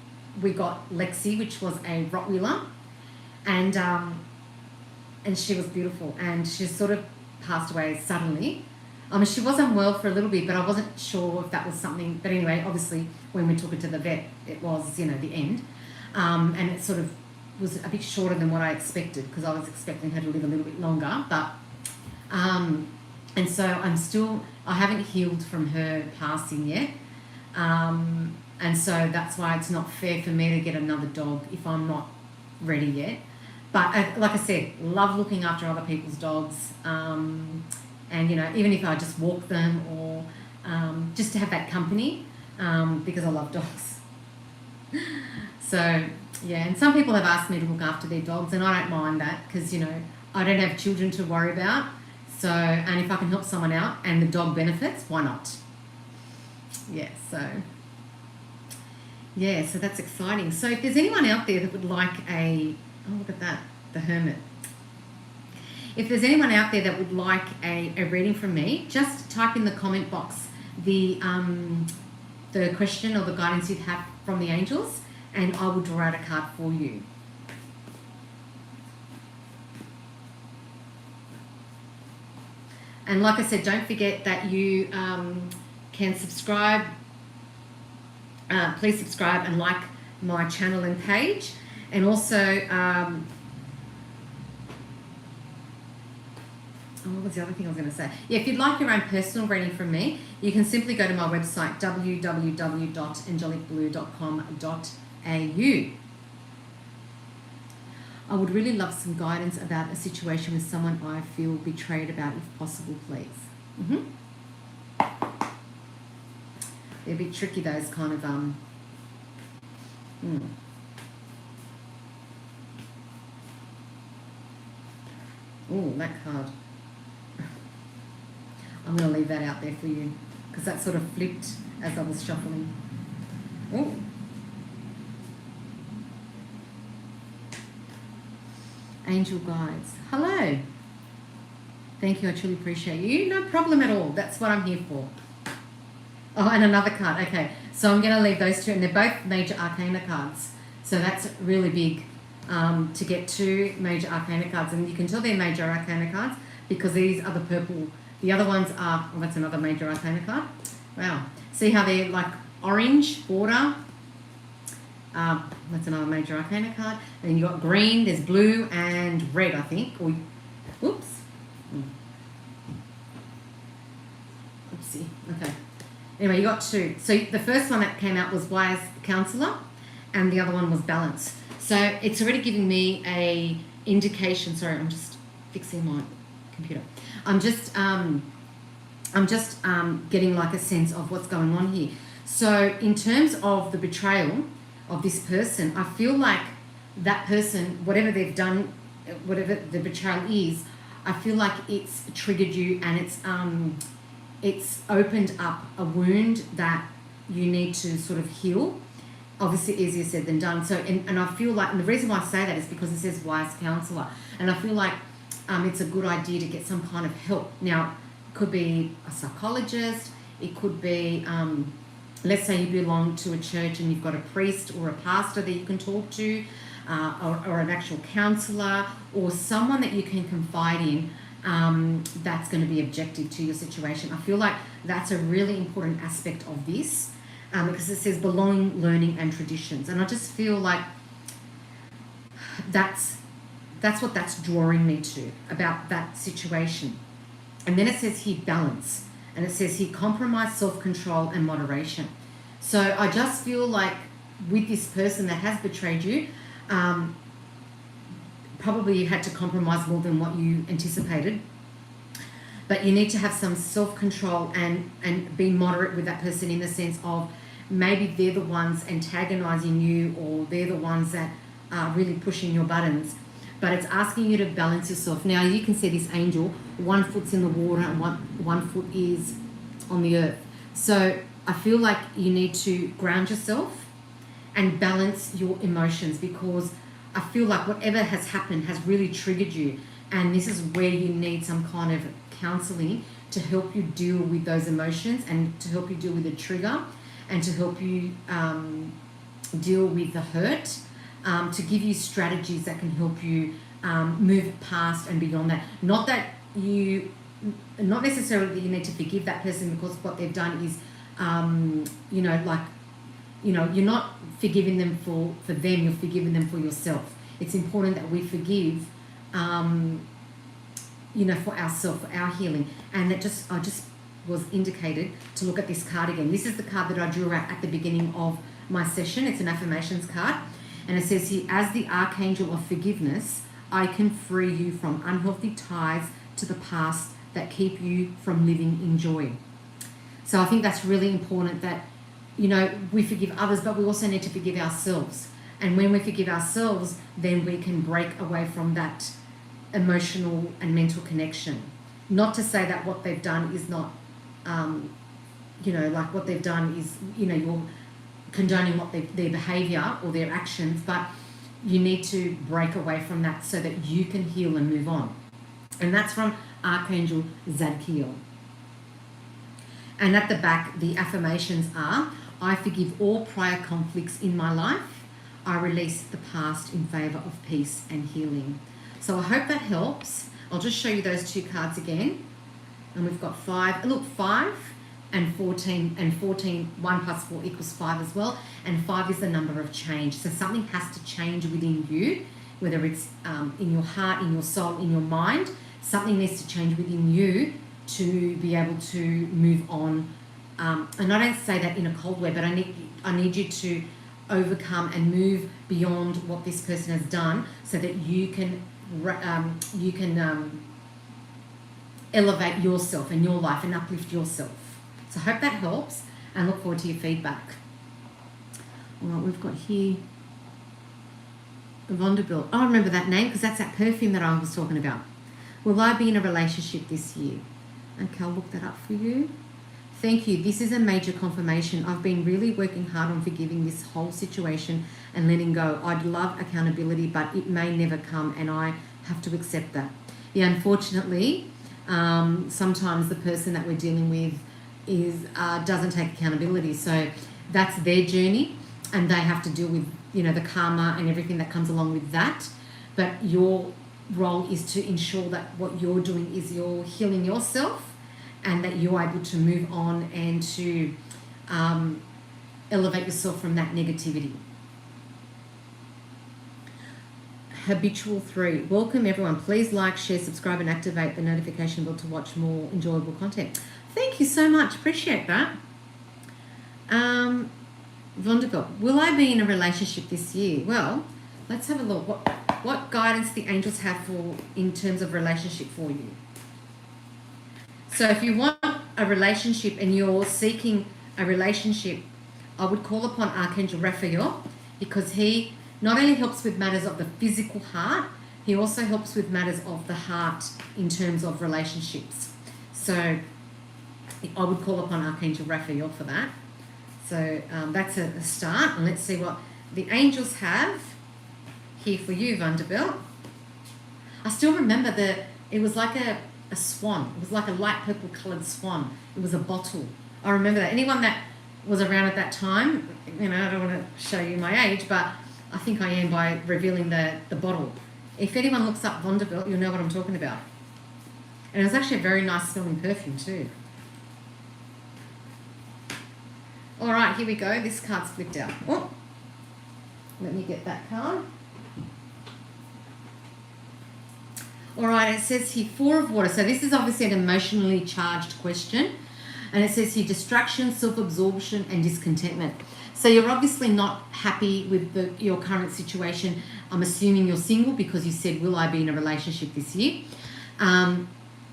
we got Lexi, which was a Rottweiler, and she was beautiful. And she sort of passed away suddenly. She was unwell for a little bit, but I wasn't sure if that was something. But anyway, obviously, when we took her to the vet, it was, the end. And it sort of was a bit shorter than what I expected because I was expecting her to live a little bit longer. But, and so I haven't healed from her passing yet. And so that's why it's not fair for me to get another dog if I'm not ready yet. But like I said, love looking after other people's dogs. And, even if I just walk them or just to have that company because I love dogs. So, yeah, and some people have asked me to look after their dogs, and I don't mind that because, I don't have children to worry about. So, and if I can help someone out and the dog benefits, why not? Yeah, so that's exciting. So if there's anyone out there that would like oh, look at that, the hermit. If there's anyone out there that would like a reading from me, just type in the comment box the question or the guidance you'd have from the angels, and I will draw out a card for you. And like I said, don't forget that you can subscribe. Please subscribe and like my channel and page. And also, what was the other thing I was going to say? Yeah, if you'd like your own personal reading from me, you can simply go to my website, www.angelicblue.com.au. I would really love some guidance about a situation with someone I feel betrayed about, if possible, please. They're a bit tricky, those kind of... Oh, that card. I'm going to leave that out there for you because that sort of flipped as I was shuffling. Oh. Angel guides. Hello. Thank you. I truly appreciate you. No problem at all. That's what I'm here for. Oh, and another card. Okay. So I'm going to leave those two, and they're both major arcana cards. So that's really big to get two major arcana cards. And you can tell they're major arcana cards because these are the purple. The other ones are, oh, that's another major arcana card. Wow. See how they're like orange border? That's another major arcana card. And then you got green, there's blue and red, I think. Or, oops. Oopsie. Okay. Anyway, you got two. So the first one that came out was Wise Counselor, and the other one was Balance. So it's already giving me a indication. Sorry, I'm just fixing my computer. I'm just getting like a sense of what's going on here. So in terms of the betrayal of this person, I feel like that person, whatever they've done, whatever the betrayal is, I feel like it's triggered you, and it's opened up a wound that you need to sort of heal. Obviously easier said than done. So and I feel like, and the reason why I say that is because it says Wise Counselor, and I feel like it's a good idea to get some kind of help. Now, it could be a psychologist, it could be let's say you belong to a church and you've got a priest or a pastor that you can talk to, or an actual counsellor, or someone that you can confide in that's going to be objective to your situation. I feel like that's a really important aspect of this because it says belonging, learning and traditions. And I just feel like that's what that's drawing me to about that situation. And then it says here balance. And it says here compromise, self-control and moderation. So I just feel like with this person that has betrayed you, probably you had to compromise more than what you anticipated. But you need to have some self-control and be moderate with that person, in the sense of maybe they're the ones antagonizing you, or they're the ones that are really pushing your buttons. But it's asking you to balance yourself. Now, you can see this angel, one foot's in the water and one foot is on the earth. So I feel like you need to ground yourself and balance your emotions, because I feel like whatever has happened has really triggered you. And this is where you need some kind of counseling to help you deal with those emotions, and to help you deal with the trigger, and to help you deal with the hurt. To give you strategies that can help you move past and beyond that. Not necessarily that you need to forgive that person because what they've done is, you're not forgiving them for them, you're forgiving them for yourself. It's important that we forgive, for ourselves, for our healing. And I just was indicated to look at this card again. This is the card that I drew out at the beginning of my session. It's an affirmations card. And it says here, as the Archangel of Forgiveness, I can free you from unhealthy ties to the past that keep you from living in joy. So I think that's really important that, we forgive others, but we also need to forgive ourselves. And when we forgive ourselves, then we can break away from that emotional and mental connection. Not to say that what they've done is not, what they've done is, you're condoning their behaviour or their actions, but you need to break away from that so that you can heal and move on. And that's from Archangel Zadkiel. And at the back, the affirmations are, I forgive all prior conflicts in my life. I release the past in favour of peace and healing. So I hope that helps. I'll just show you those two cards again. And we've got 5. Look, 5 and 14. And 14, 1 plus 4 equals 5 as well. And 5 is the number of change. So something has to change within you, whether it's in your heart, in your soul, in your mind. Something needs to change within you to be able to move on. And I don't say that in a cold way, but I need you to overcome and move beyond what this person has done, so that you can elevate yourself and your life and uplift yourself. So I hope that helps, and look forward to your feedback. All right, we've got here Vanderbilt. Oh, I remember that name because that's that perfume that I was talking about. Will I be in a relationship this year? Okay, I'll look that up for you. Thank you. This is a major confirmation. I've been really working hard on forgiving this whole situation and letting go. I'd love accountability, but it may never come, and I have to accept that. Yeah, unfortunately, sometimes the person that we're dealing with doesn't take accountability. So that's their journey, and they have to deal with, the karma and everything that comes along with that. But your role is to ensure that what you're doing is you're healing yourself, and that you're able to move on and to elevate yourself from that negativity. Habitual 3. Welcome everyone. Please like, share, subscribe and activate the notification bell to watch more enjoyable content. Thank you so much. Appreciate that. Vanderbilt. Will I be in a relationship this year? Well, let's have a look. What guidance the angels have in terms of relationship for you. So if you want a relationship and you're seeking a relationship, I would call upon Archangel Raphael, because he not only helps with matters of the physical heart, he also helps with matters of the heart in terms of relationships. So I would call upon Archangel Raphael for that. So that's a start. And let's see what the angels have here for you, Vanderbilt. I still remember it was like a swan. It was like a light purple coloured swan. It was a bottle. I remember that. Anyone that was around at that time, I don't want to show you my age, but I think I am by revealing the bottle. If anyone looks up Vanderbilt, you'll know what I'm talking about. And it was actually a very nice smelling perfume too. All right, here we go. This card's flipped out. Oh, let me get that card. All right, it says here 4 of water. So this is obviously an emotionally charged question. And it says here distraction, self-absorption and discontentment. So you're obviously not happy with your current situation. I'm assuming you're single because you said, will I be in a relationship this year? And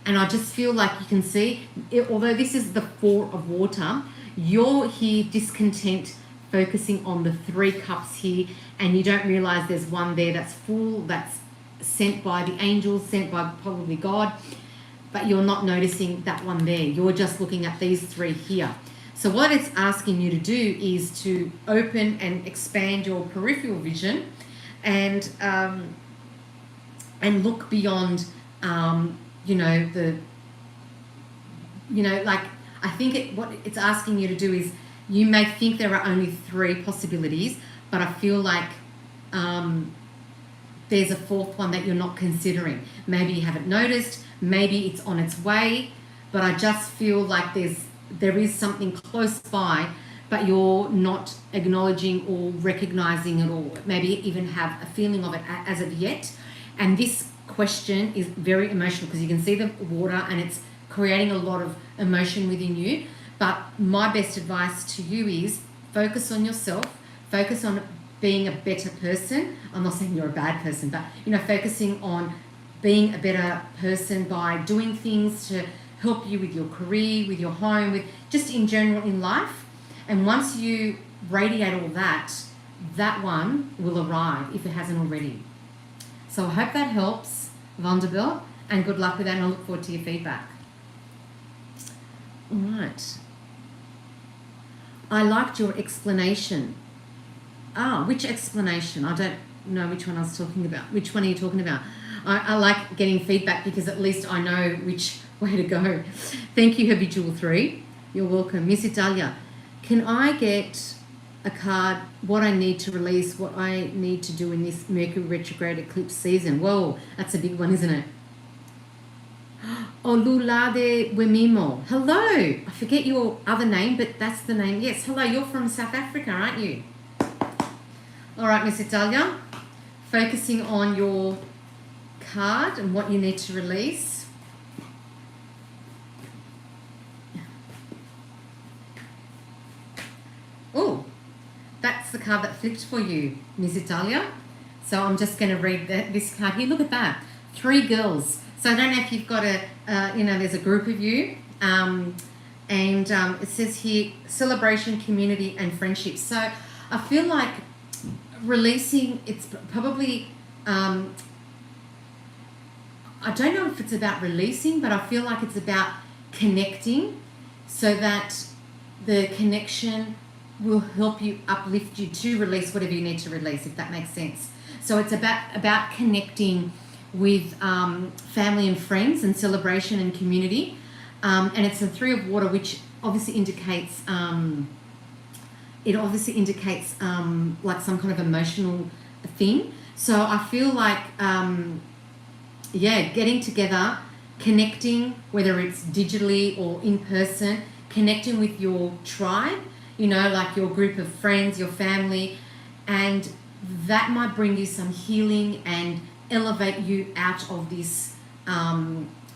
I just feel like you can see, although this is the 4 of water, you're here discontent, focusing on the 3 cups here, and you don't realize there's one there that's full, that's sent by the angels, sent by probably God, but you're not noticing that one there. You're just looking at these 3 here. So what it's asking you to do is to open and expand your peripheral vision and look beyond, I think what it's asking you to do is, you may think there are only 3 possibilities, but I feel like there's a 4th one that you're not considering. Maybe you haven't noticed, maybe it's on its way, but I just feel like there is something close by, but you're not acknowledging or recognizing it, or maybe even have a feeling of it as of yet. And this question is very emotional because you can see the water and it's creating a lot of emotion within you. But my best advice to you is focus on yourself, focus on being a better person. I'm not saying you're a bad person, but focusing on being a better person by doing things to help you with your career, with your home, with just in general in life. And once you radiate all that, that one will arrive if it hasn't already. So I hope that helps, Vanderbilt, and good luck with that, and I look forward to your feedback. All right. I liked your explanation. Which explanation? I don't know which one I was talking about. Which one are you talking about? I like getting feedback because at least I know which way to go. Thank you, Habitual 3. You're welcome. Miss Italia, can I get a card, what I need to release, what I need to do in this Mercury retrograde eclipse season? Whoa, that's a big one, isn't it? Olulade Wemimo. Hello. I forget your other name, but that's the name. Yes, hello. You're from South Africa, aren't you? All right, Miss Italia. Focusing on your card and what you need to release. Oh, that's the card that flipped for you, Miss Italia. So I'm just going to read this card here. Look at that. 3 girls. So I don't know if you've got there's a group of you, and it says here, celebration, community, and friendship. So I feel like releasing, it's probably, I don't know if it's about releasing, but I feel like it's about connecting so that the connection will help you, uplift you to release whatever you need to release, if that makes sense. So it's about connecting with family and friends and celebration and community. And it's the 3 of water, which obviously indicates, like some kind of emotional thing. So I feel like, getting together, connecting, whether it's digitally or in person, connecting with your tribe, like your group of friends, your family, and that might bring you some healing and elevate you out of this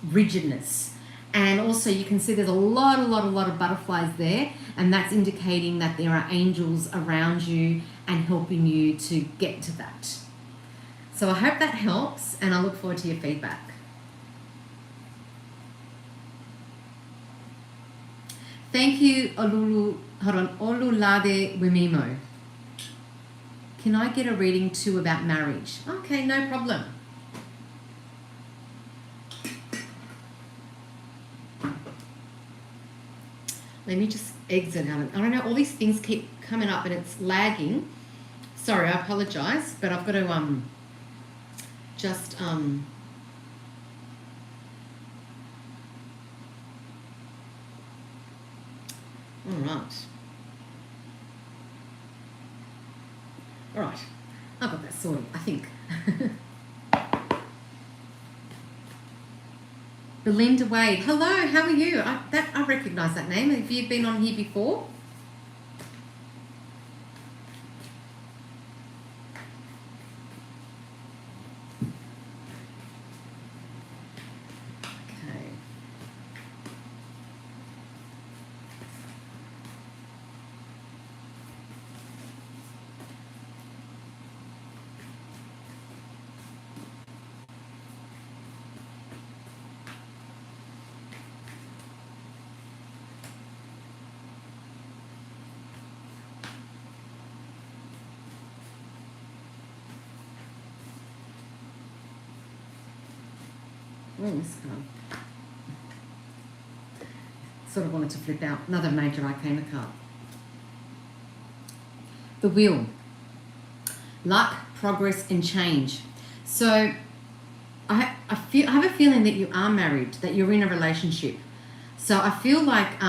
rigidness. And also you can see there's a lot of butterflies there, and that's indicating that there are angels around you and helping you to get to that. So I hope that helps, and I look forward to your feedback. Thank you, Olulade Wemimo. Can I get a reading too about marriage? Okay, no problem. Let me just exit out. I don't know, all these things keep coming up and it's lagging. Sorry, I apologise, but I've got to all right, I've got that sorted, I think. Belinda Wade, hello, how are you? I recognise that name. Have you been on here before? This card. Sort of wanted to flip out another major arcana card. The Wheel. Luck, progress, and change. So I have a feeling that you are married, that you're in a relationship. So I feel like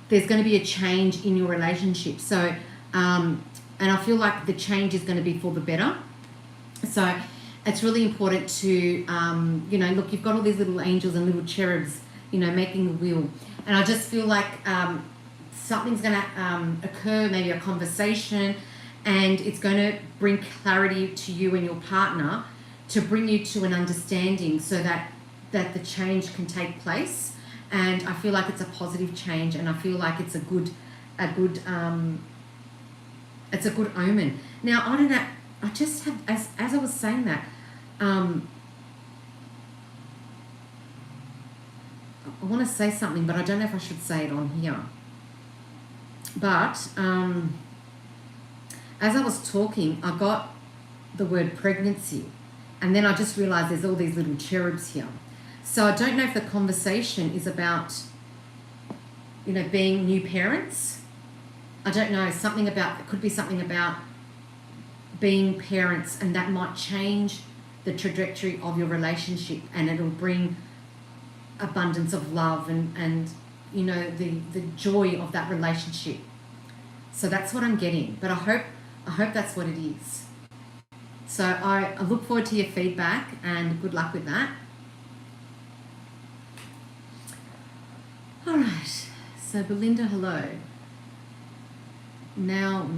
there's going to be a change in your relationship. So and I feel like the change is going to be for the better. So it's really important to, look, you've got all these little angels and little cherubs, making the wheel. And I just feel like something's going to occur, maybe a conversation, and it's going to bring clarity to you and your partner to bring you to an understanding so that the change can take place. And I feel like it's a positive change, and I feel like it's a good omen. Now, I don't know, I just have, as I was saying that, I want to say something, but I don't know if I should say it on here. But as I was talking, I got the word pregnancy, and then I just realised there's all these little cherubs here. So I don't know if the conversation is about, being new parents. I don't know, it could be something about being parents, and that might change the trajectory of your relationship, and it'll bring abundance of love and you know, the joy of that relationship. So that's what I'm getting, but I hope that's what it is. So I look forward to your feedback, and good luck with that. All right, so Belinda, hello. Now,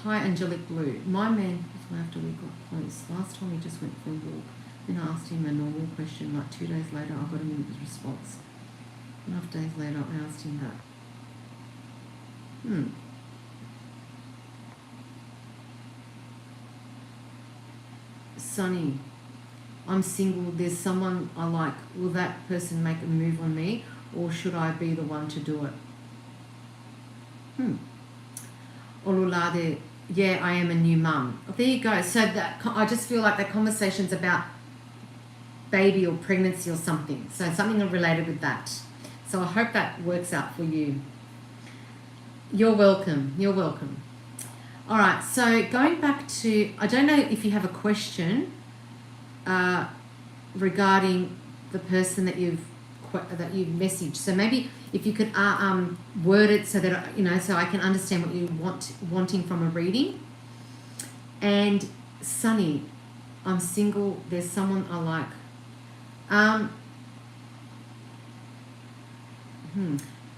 hi, Angelic Blue. My man, after we got close, last time we just went for a walk, then I asked him a normal question, like 2 days later I got him his response. Enough days later I asked him that. Sunny, I'm single, there's someone I like. Will that person make a move on me, or should I be the one to do it? Olulade, yeah, I am a new mum. There you go. So that, I just feel like that conversation's about baby or pregnancy or something. So something related with that. So I hope that works out for you. You're welcome. You're welcome. All right. So going back to, I don't know if you have a question regarding the person that you've messaged. So maybe if you could word it so that, you know, so I can understand what you wanting from a reading. And Sunny, I'm single, there's someone I like.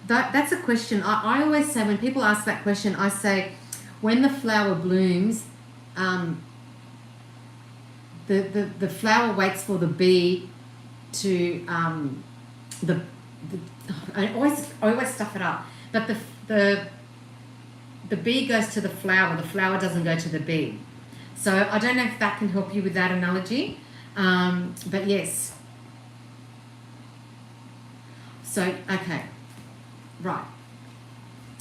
That's a question. I always say, when people ask that question, I say, when the flower blooms, the flower waits for the bee to I always stuff it up, but the bee goes to the flower doesn't go to the bee. So I don't know if that can help you with that analogy, but yes. So okay, right,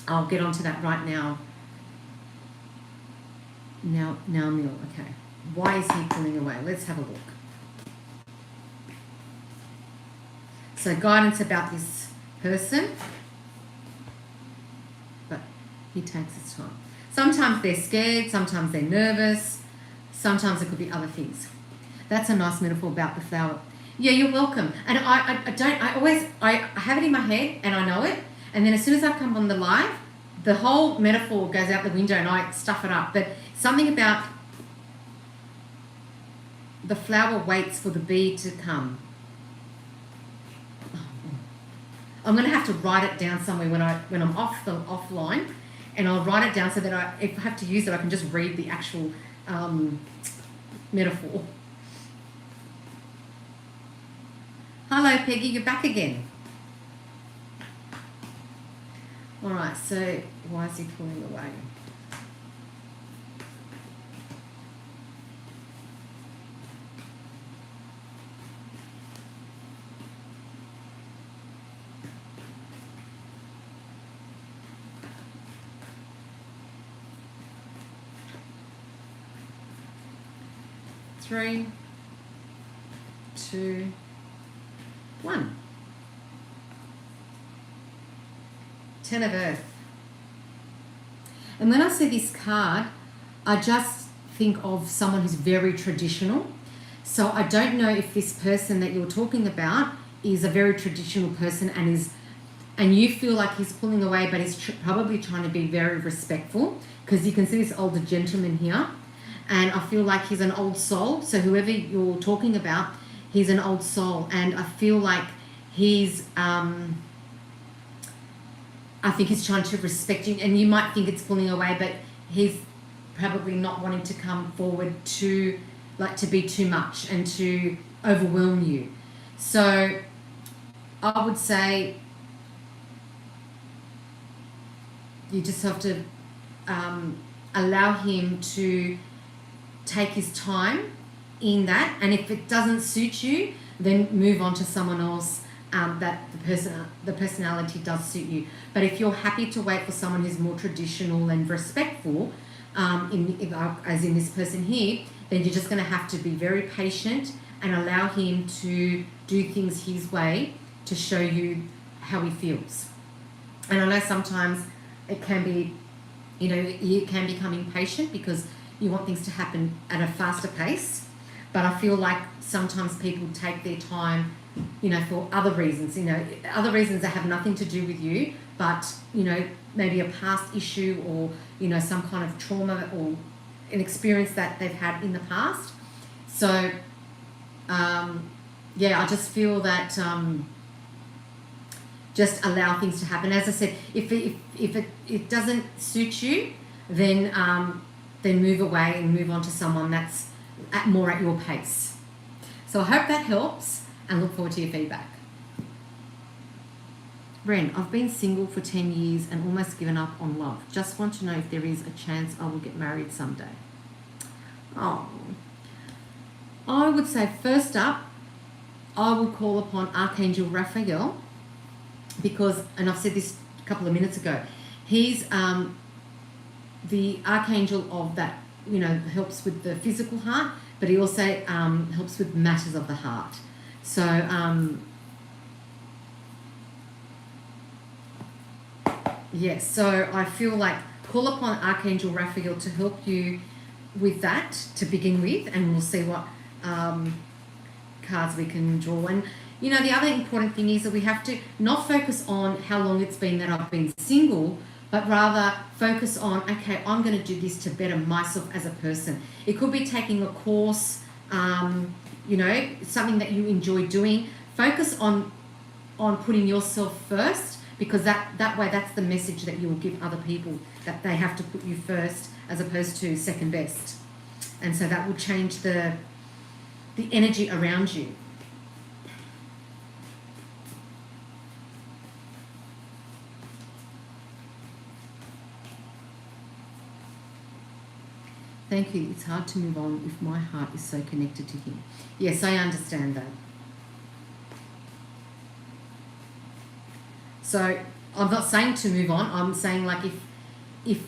I'll get onto that right now. Now Neil, okay, why is he pulling away? Let's have a look. So guidance about this person, but he takes his time. Sometimes they're scared, sometimes they're nervous, sometimes it could be other things. That's a nice metaphor about the flower. Yeah, you're welcome. And I have it in my head and I know it, and then as soon as I come on the live, the whole metaphor goes out the window and I stuff it up. But something about the flower waits for the bee to come. I'm going to have to write it down somewhere when I'm offline, and I'll write it down so that if I have to use it, I can just read the actual metaphor. Hello, Peggy, you're back again. All right, so why is he pulling away? Three, 2, 1. 10 of Earth. And when I see this card, I just think of someone who's very traditional. So I don't know if this person that you're talking about is a very traditional person and you feel like he's pulling away, but he's probably trying to be very respectful, because you can see this older gentleman here. And I feel like he's an old soul. So whoever you're talking about, he's an old soul. And I feel like he's, I think he's trying to respect you. And you might think it's pulling away, but he's probably not wanting to come forward to be too much and to overwhelm you. So I would say you just have to allow him to take his time in that, and if it doesn't suit you, then move on to someone else that the personality does suit you. But if you're happy to wait for someone who's more traditional and respectful, as in this person here, then you're just going to have to be very patient and allow him to do things his way to show you how he feels. And I know sometimes it can be, you can become impatient because you want things to happen at a faster pace. but I feel like sometimes people take their time, you know, for other reasons, you know, other reasons that have nothing to do with you, but, you know, maybe a past issue or, you know, some kind of trauma or an experience that they've had in the past. So, yeah, I just feel that just allow things to happen. As I said, if it doesn't suit you, then move away and move on to someone that's more at your pace. So I hope that helps and look forward to your feedback. Ren, I've been single for 10 years and almost given up on love. Just want to know if there is a chance I will get married someday. Oh, I would say first up, I will call upon Archangel Raphael because, and I've said this a couple of minutes ago, he's the archangel of that, you know, helps with the physical heart, but he also helps with matters of the heart. So, yes, so I feel like call upon Archangel Raphael to help you with that to begin with, and we'll see what cards we can draw. And, you know, the other important thing is that we have to not focus on how long it's been that I've been single, but rather focus on, okay, I'm going to do this to better myself as a person. It could be taking a course, you know, something that you enjoy doing. Focus on putting yourself first, because that way that's the message that you will give other people, that they have to put you first as opposed to second best. And so that will change the energy around you. Thank you. It's hard to move on if my heart is so connected to him. Yes, I understand that. So I'm not saying to move on. I'm saying, like, if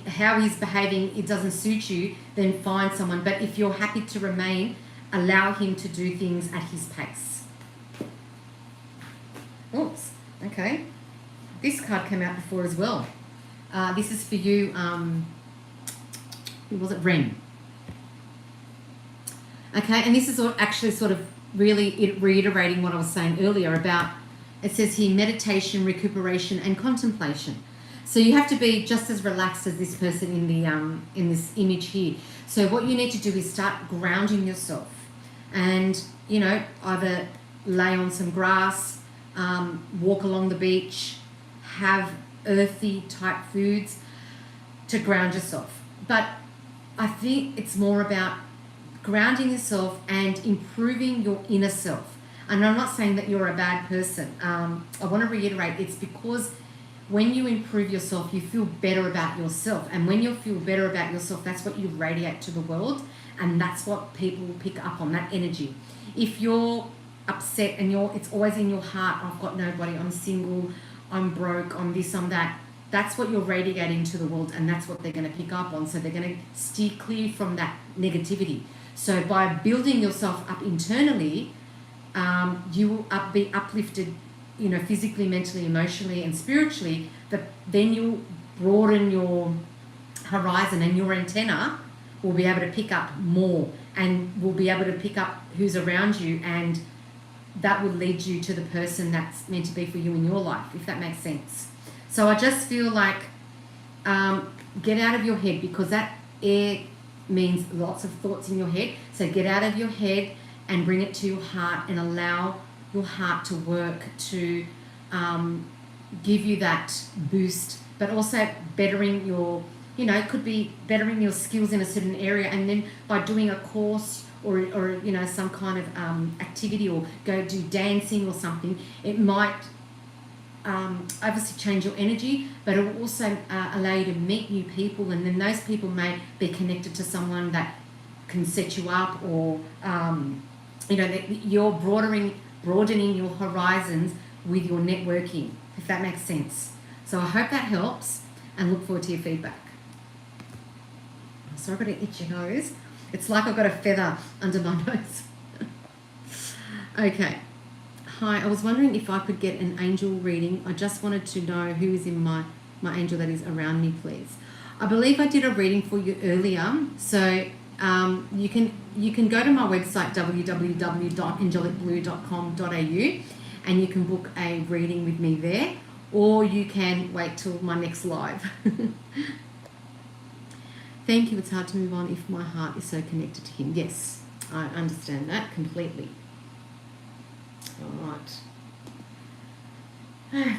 how he's behaving, it doesn't suit you, then find someone. But if you're happy to remain, allow him to do things at his pace. Oops. Okay. This card came out before as well. This is for you. Who was it? Ren. Okay, and this is actually sort of really reiterating what I was saying earlier about, it says here, meditation, recuperation, and contemplation. So you have to be just as relaxed as this person in the in this image here. So what you need to do is start grounding yourself, and, you know, either lay on some grass, walk along the beach, have earthy type foods to ground yourself. But I think it's more about grounding yourself and improving your inner self. And I'm not saying that you're a bad person. I want to reiterate, it's because when you improve yourself, you feel better about yourself. And when you feel better about yourself, that's what you radiate to the world. And that's what people will pick up on, that energy. If you're upset and it's always in your heart, I've got nobody, I'm single, I'm broke, I'm this, I'm that, that's what you're radiating to the world, and that's what they're going to pick up on. So they're going to steer clear from that negativity. So by building yourself up internally, you will be uplifted, you know, physically, mentally, emotionally, and spiritually. That then you'll broaden your horizon, and your antenna will be able to pick up more, and will be able to pick up who's around you, and that will lead you to the person that's meant to be for you in your life, if that makes sense. So I just feel like get out of your head, because that air means lots of thoughts in your head. So get out of your head and bring it to your heart, and allow your heart to work to give you that boost, but also bettering your, you know, it could be bettering your skills in a certain area, and then by doing a course or you know, some kind of activity, or go do dancing or something, it might obviously change your energy, but it will also allow you to meet new people, and then those people may be connected to someone that can set you up, or you know, that you're broadening your horizons with your networking, if that makes sense. So I hope that helps, and look forward to your feedback. So I've got an itchy nose. It's like I've got a feather under my nose. Okay. Hi, I was wondering if I could get an angel reading. I just wanted to know who is in my angel that is around me, please. I believe I did a reading for you earlier. So You can go to my website www.angelicblue.com.au and you can book a reading with me there, or you can wait till my next live. Thank you. It's hard to move on if my heart is so connected to him. Yes, I understand that completely. All right. Okay.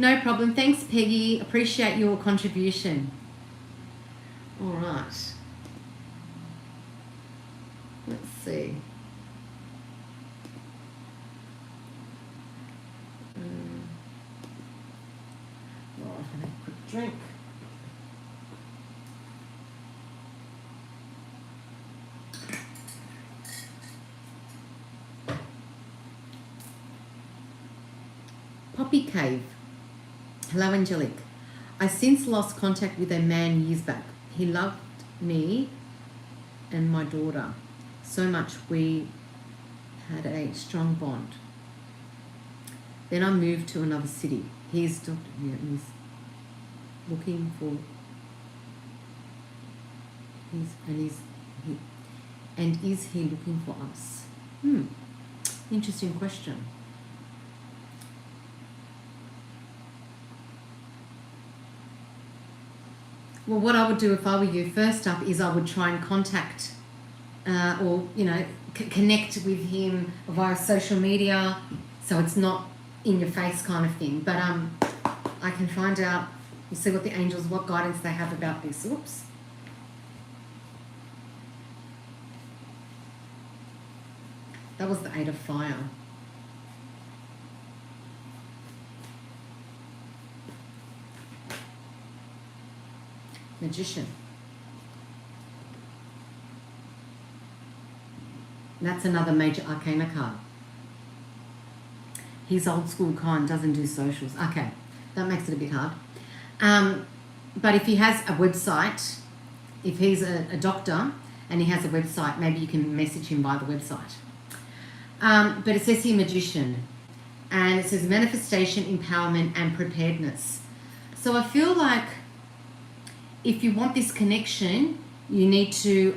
No problem. Thanks, Peggy. Appreciate your contribution. All right. Let's see. Oh, I'm going to have a quick drink. Poppy Cave. Hello, Angelic. I since lost contact with a man years back. He loved me and my daughter so much we had a strong bond. Then I moved to another city. He's looking for is he looking for us? Interesting question. Well, what I would do if I were you, first up, is I would try and contact or, connect with him via social media, so it's not in your face kind of thing. But I can find out, we'll see what the angels, what guidance they have about this. Oops. That was the 8 of Fire. Magician. That's another major arcana card. He's old school kind, doesn't do socials. Okay, that makes it a bit hard. But if he has a website, if he's a doctor and he has a website, maybe you can message him by the website. But it says here magician, and it says manifestation, empowerment, and preparedness. So I feel like if you want this connection, you need to,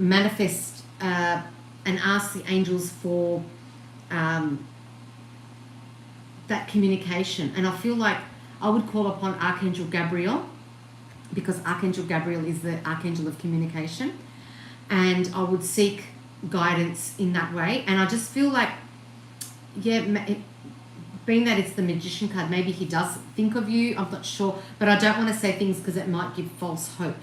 manifest and ask the angels for that communication. And I feel like I would call upon Archangel Gabriel, because Archangel Gabriel is the Archangel of communication, and I would seek guidance in that way. And I just feel like, being that it's the magician card, maybe he does think of you. I'm not sure, but I don't want to say things because it might give false hope.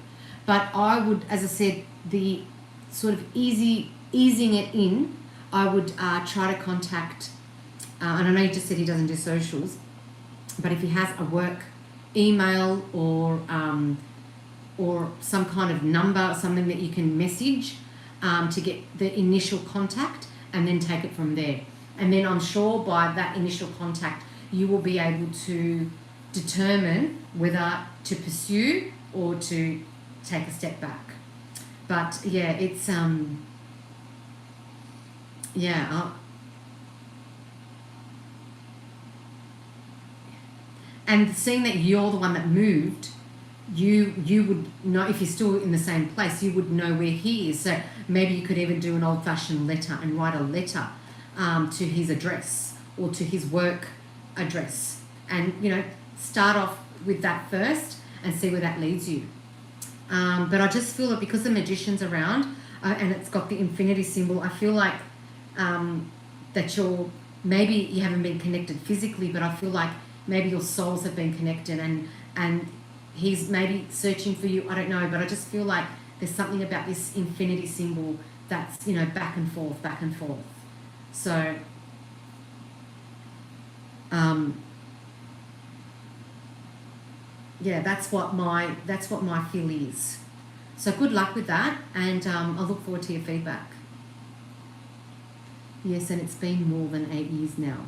But I would, as I said, the sort of easing it in, I would try to contact, and I know you just said he doesn't do socials, but if he has a work email or some kind of number, something that you can message to get the initial contact, and then take it from there. And then I'm sure by that initial contact, you will be able to determine whether to pursue or to take a step back. But yeah, it's, and seeing that you're the one that moved, you would know, if you're still in the same place, you would know where he is. So maybe you could even do an old-fashioned letter and write a letter to his address or to his work address, and start off with that first and see where that leads you. But I just feel that because the magician's around and it's got the infinity symbol, I feel like that maybe you haven't been connected physically, but I feel like maybe your souls have been connected, and he's maybe searching for you. I don't know, but I just feel like there's something about this infinity symbol that's back and forth. So, that's what my feel is. So good luck with that, and I'll look forward to your feedback. Yes, and it's been more than 8 years now.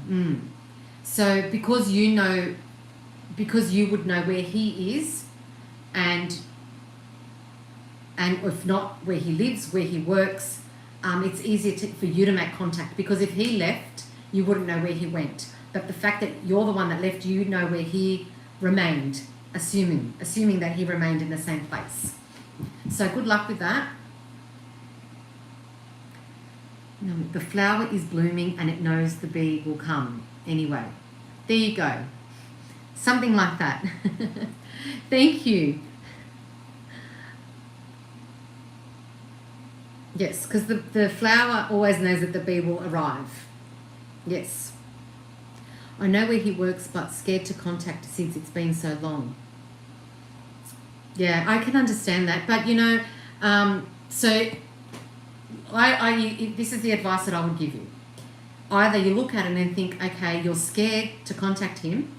So because you know because you would know where he is, and if not where he lives, where he works, it's easier for you to make contact, because if he left, you wouldn't know where he went. But the fact that you're the one that left, you know where he remained, assuming that he remained in the same place. So good luck with that. The flower is blooming and it knows the bee will come anyway. There you go. Something like that. Thank you. Yes, because the flower always knows that the bee will arrive. Yes. I know where he works, but scared to contact since it's been so long. Yeah, I can understand that. But, so this is the advice that I would give you. Either you look at it and think, okay, you're scared to contact him.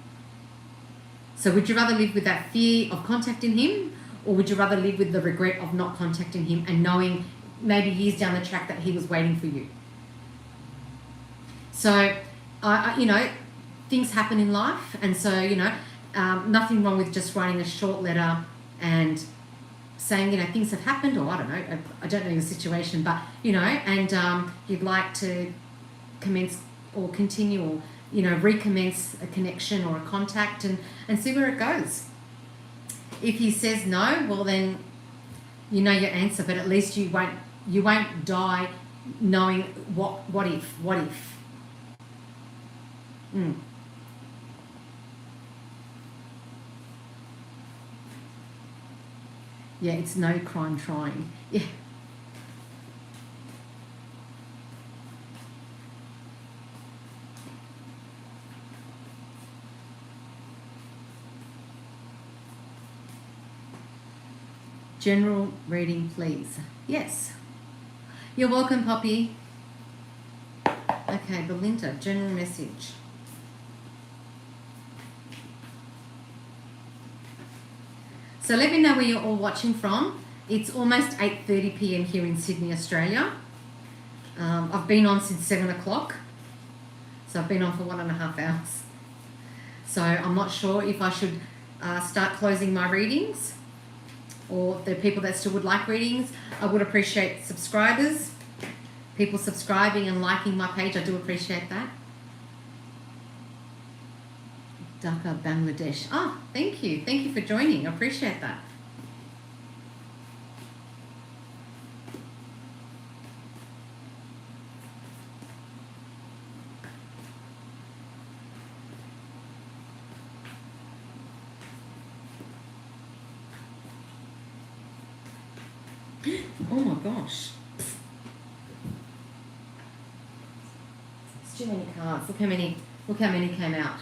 So would you rather live with that fear of contacting him, or would you rather live with the regret of not contacting him and knowing maybe years down the track that he was waiting for you? So, things happen in life, and so, nothing wrong with just writing a short letter and saying, things have happened, or I don't know your situation, but, and you'd like to commence or continue or, recommence a connection or a contact and see where it goes. If he says no, well then, you know your answer, but at least you won't die knowing what if. Yeah, it's no crime trying. Yeah. General reading, please. Yes. You're welcome, Poppy. Okay, Belinda, general message. So let me know where you're all watching from. It's almost 8:30 p.m. here in Sydney, Australia. I've been on since 7 o'clock. So I've been on for 1.5 hours. So I'm not sure if I should start closing my readings, or the people that still would like readings. I would appreciate subscribers, people subscribing and liking my page. I do appreciate that. Dhaka, Bangladesh. Oh, thank you. Thank you for joining. I appreciate that. Oh my gosh. It's too many cards. Look how many came out.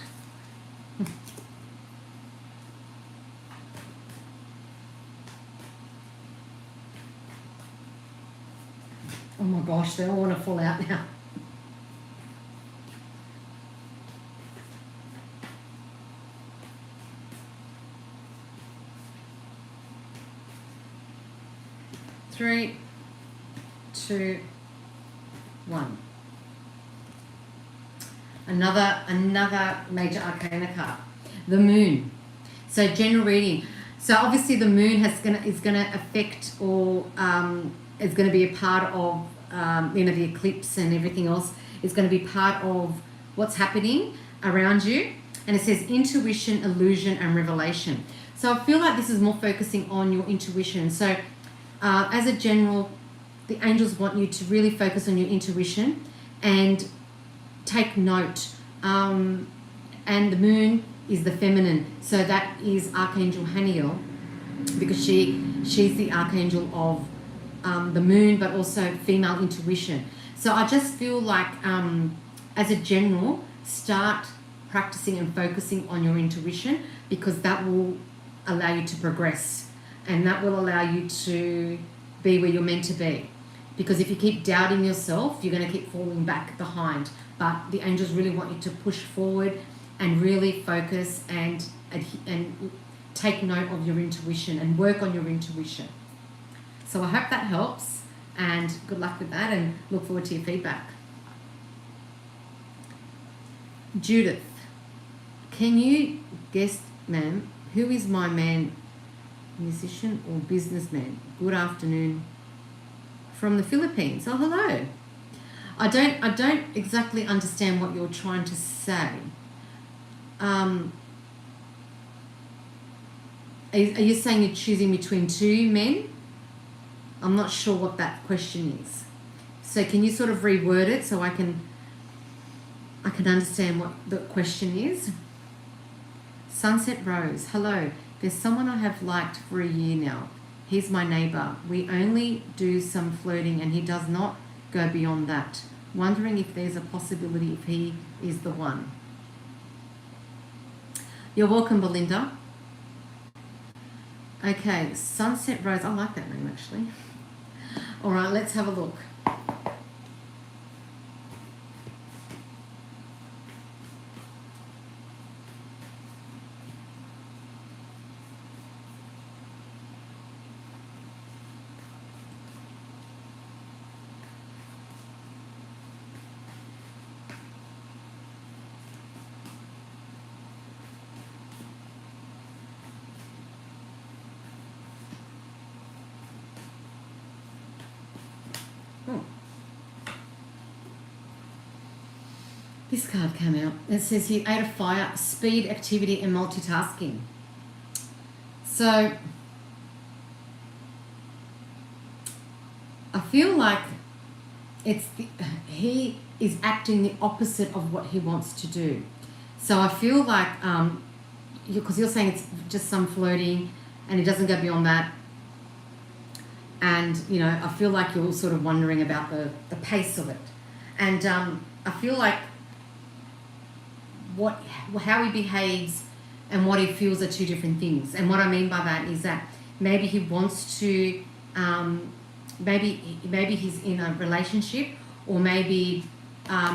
Oh my gosh, they all want to fall out now. Three, 2, 1. Another major arcana card, the moon. So general reading. So obviously the moon is gonna affect, or is going to be a part of the eclipse and everything else. Is going to be part of what's happening around you. And it says intuition, illusion, and revelation. So I feel like this is more focusing on your intuition. So as a general, the angels want you to really focus on your intuition and take note. And the moon is the feminine. So that is Archangel Haniel, because she's the archangel of the moon, but also female intuition. So I just feel like as a general, start practicing and focusing on your intuition, because that will allow you to progress, and that will allow you to be where you're meant to be. Because if you keep doubting yourself, you're going to keep falling back behind. But the angels really want you to push forward and really focus and take note of your intuition and work on your intuition. So I hope that helps, and good luck with that, and look forward to your feedback. Judith, can you guess ma'am. Who is my man? Musician or businessman? Good afternoon. From the Philippines. Oh, hello. I don't exactly understand what you're trying to say. Are you saying you're choosing between two men? I'm not sure what that question is. So can you sort of reword it so I can understand what the question is? Sunset Rose. Hello. There's someone I have liked for a year now. He's my neighbour. We only do some flirting and he does not go beyond that. Wondering if there's a possibility if he is the one. You're welcome, Belinda. Okay, Sunset Rose. I like that name, actually. All right, let's have a look. This card came out. It says here, 8 of Fire, speed, activity, and multitasking. So, I feel like he is acting the opposite of what he wants to do. So I feel like, because you're saying it's just some flirting and he doesn't go beyond that. And, you know, I feel like you're sort of wondering about the pace of it. And I feel like how he behaves and what he feels are two different things. And what I mean by that is that maybe he wants to, maybe he's in a relationship, or maybe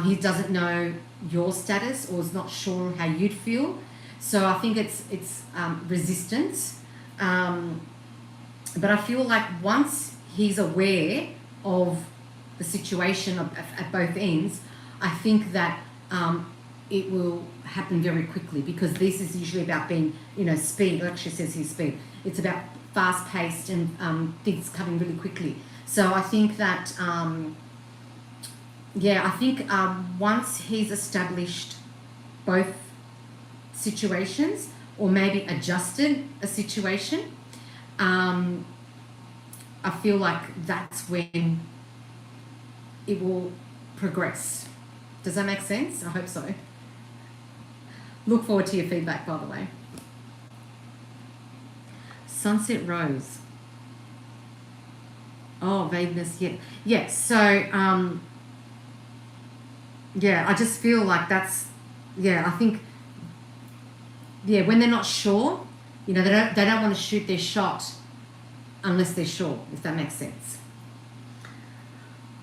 he doesn't know your status or is not sure how you'd feel. So I think it's resistance. But I feel like once he's aware of the situation at both ends, I think that it will happen very quickly, because this is usually about being, you know, speed. It actually says here speed. It's about fast-paced and things coming really quickly. So I think that, once he's established both situations, or maybe adjusted a situation, I feel like that's when it will progress. Does that make sense? I hope so. Look forward to your feedback, by the way. Sunset Rose. Oh, vagueness, yeah. Yeah, so, I just feel like that's, I think, when they're not sure, you know, they don't want to shoot their shot unless they're sure, if that makes sense.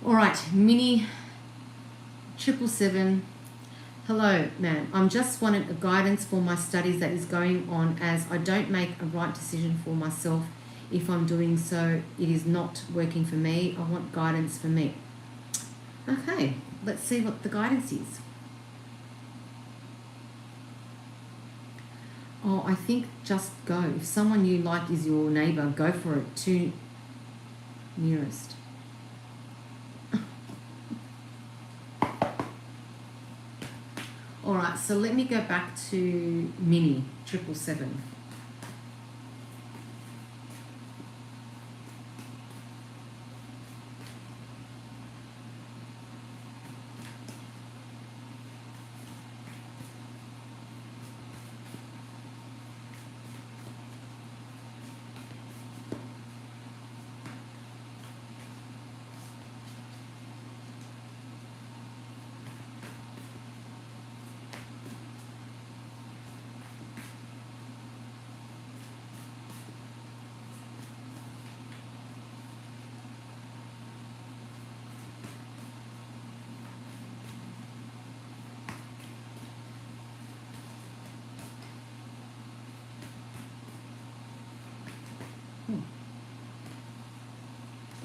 All right, Mini 777. Hello, ma'am. I'm just wanting a guidance for my studies that is going on, as I don't make a right decision for myself. If I'm doing so, it is not working for me. I want guidance for me. Okay, let's see what the guidance is. Oh, I think just go. If someone you like is your neighbour, go for it. 2 nearest. All right, so let me go back to Mini 777.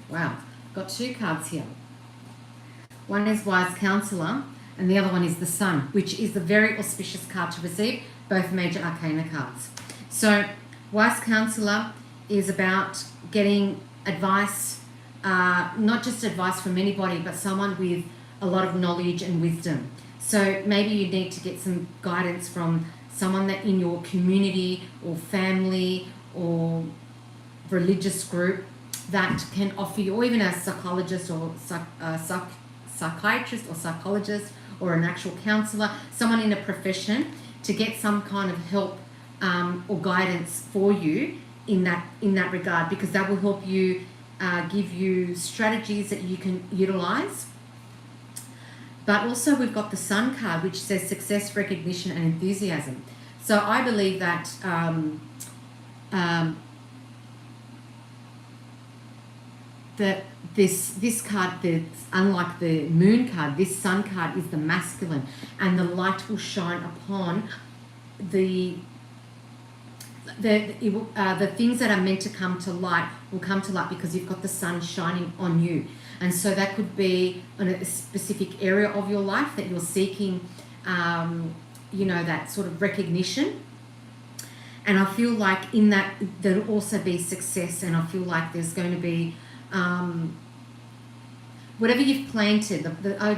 Wow, got 2 cards here. One is Wise Counselor, and the other one is the Sun, which is the very auspicious card to receive. both major arcana cards. So wise counselor is about getting advice, not just advice from anybody, but someone with a lot of knowledge and wisdom. So maybe you need to get some guidance from someone that in your community or family or religious group that can offer you, or even a psychologist or psychiatrist or psychologist or an actual counselor, someone in a profession, to get some kind of help or guidance for you in that regard, because that will help you give you strategies that you can utilize. But also we've got the Sun card, which says success, recognition, and enthusiasm. So I believe that that this card, unlike the Moon card, this Sun card is the masculine, and the light will shine upon the things that are meant to come to light will come to light because you've got the sun shining on you. And so that could be in a specific area of your life that you're seeking, that sort of recognition. And I feel like in that there'll also be success, and I feel like there's going to be whatever you've planted,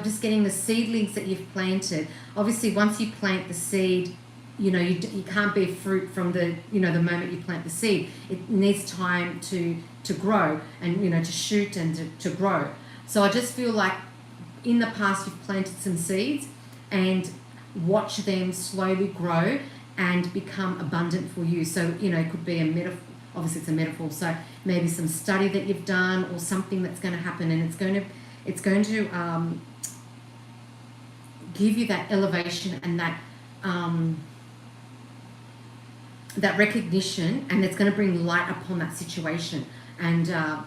just getting the seedlings that you've planted. Obviously, once you plant the seed, you can't bear fruit from the moment you plant the seed. It needs time to grow and to shoot and to grow. So I just feel like in the past you've planted some seeds and watch them slowly grow and become abundant for you. So it could be a metaphor. Obviously it's a metaphor, so maybe some study that you've done or something that's going to happen, and it's going to give you that elevation and that recognition, and it's going to bring light upon that situation. And I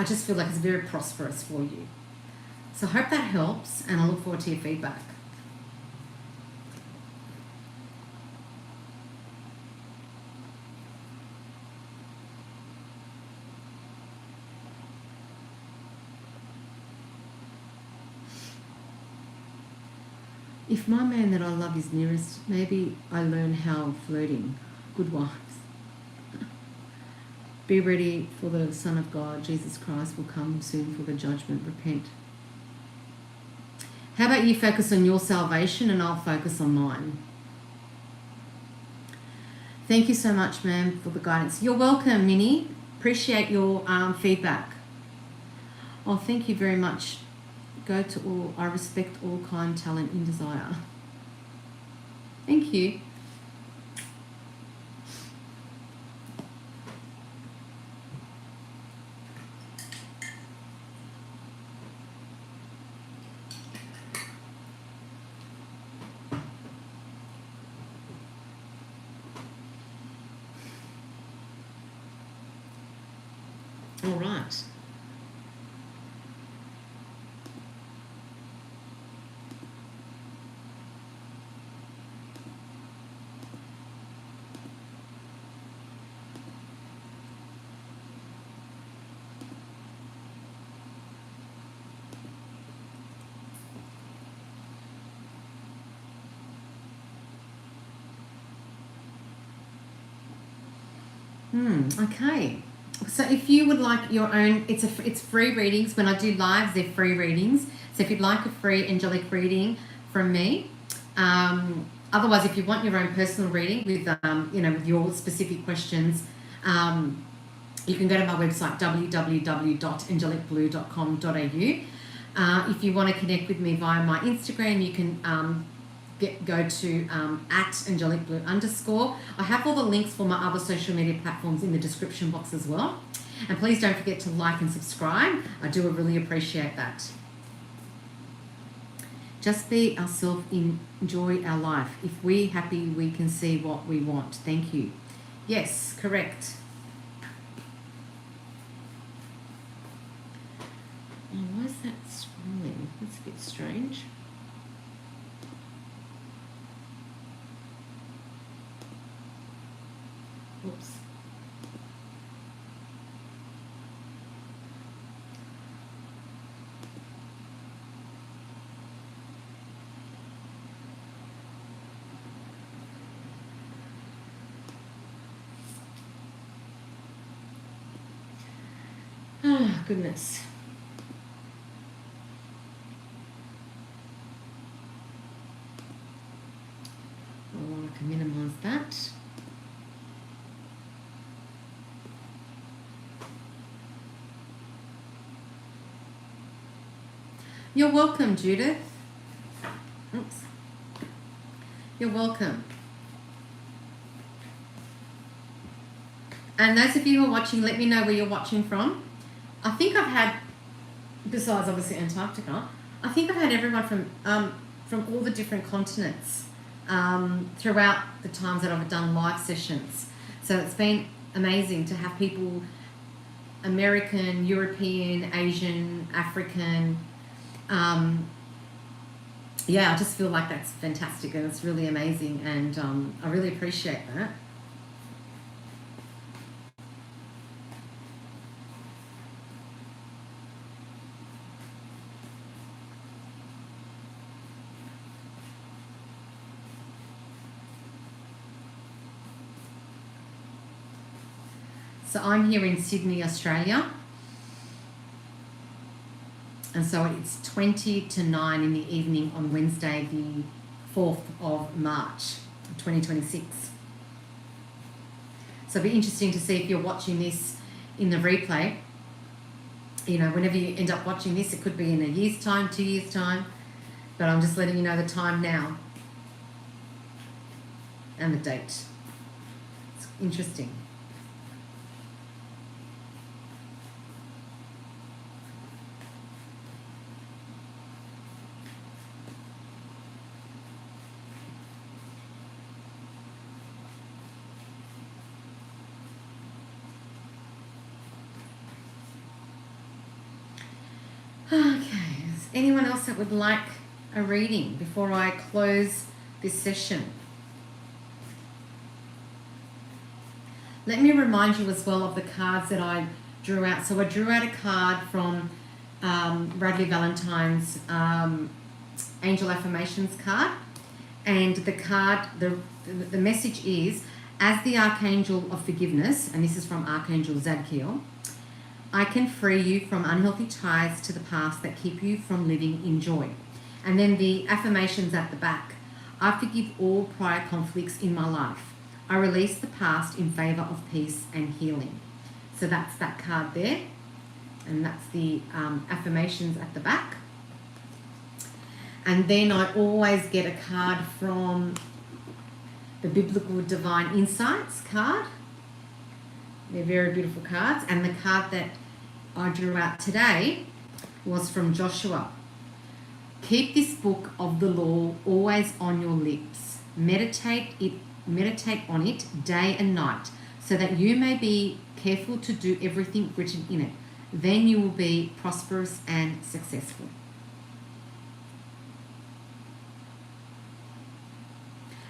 just feel like it's very prosperous for you. So I hope that helps, and I look forward to your feedback. If my man that I love is nearest, maybe I learn how flirting. Good wives. Be ready, for the Son of God, Jesus Christ, will come soon for the judgment. Repent. How about you focus on your salvation and I'll focus on mine? Thank you so much, ma'am, for the guidance. You're welcome, Minnie. Appreciate your feedback. Oh, thank you very much. Go to all. I respect all kind, talent, and desire. Thank you. All right. Okay. So if you would like your own, it's free readings. When I do lives, they're free readings. So if you'd like a free angelic reading from me, otherwise, if you want your own personal reading with, with your specific questions, you can go to my website, www.angelicblue.com.au. If you want to connect with me via my Instagram, you can go to @angelicblue_. I have all the links for my other social media platforms in the description box as well. And please don't forget to like and subscribe. I do really appreciate that. Just be ourselves, enjoy our life. If we're happy, we can see what we want. Thank you. Yes, correct. Oh, why is that scrolling? That's a bit strange. Oops. Oh, goodness. Oh, I can minimize that. You're welcome, Judith. Oops. You're welcome. And those of you who are watching, let me know where you're watching from. I think I've had, besides obviously Antarctica, I think I've had everyone from all the different continents throughout the times that I've done live sessions. So it's been amazing to have people, American, European, Asian, African. Yeah, I just feel like that's fantastic and it's really amazing, and I really appreciate that. So I'm here in Sydney, Australia. And so it's 20 to 9 in the evening on Wednesday, the 4th of March, 2026. So it'll be interesting to see if you're watching this in the replay. You know, whenever you end up watching this, it could be in a year's time, 2 years' time. But I'm just letting you know the time now and the date. It's interesting. Okay, is anyone else that would like a reading before I close this session? Let me remind you as well of the cards that I drew out. So I drew out a card from Bradley Valentine's Angel Affirmations card. And the card, the message is, as the Archangel of Forgiveness, and this is from Archangel Zadkiel, I can free you from unhealthy ties to the past that keep you from living in joy. And then the affirmations at the back. I forgive all prior conflicts in my life. I release the past in favour of peace and healing. So that's that card there. And that's the affirmations at the back. And then I always get a card from the Biblical Divine Insights card. They're very beautiful cards. And the card that I drew out today was from Joshua. Keep this book of the law always on your lips. Meditate on it day and night, so that you may be careful to do everything written in it. Then you will be prosperous and successful.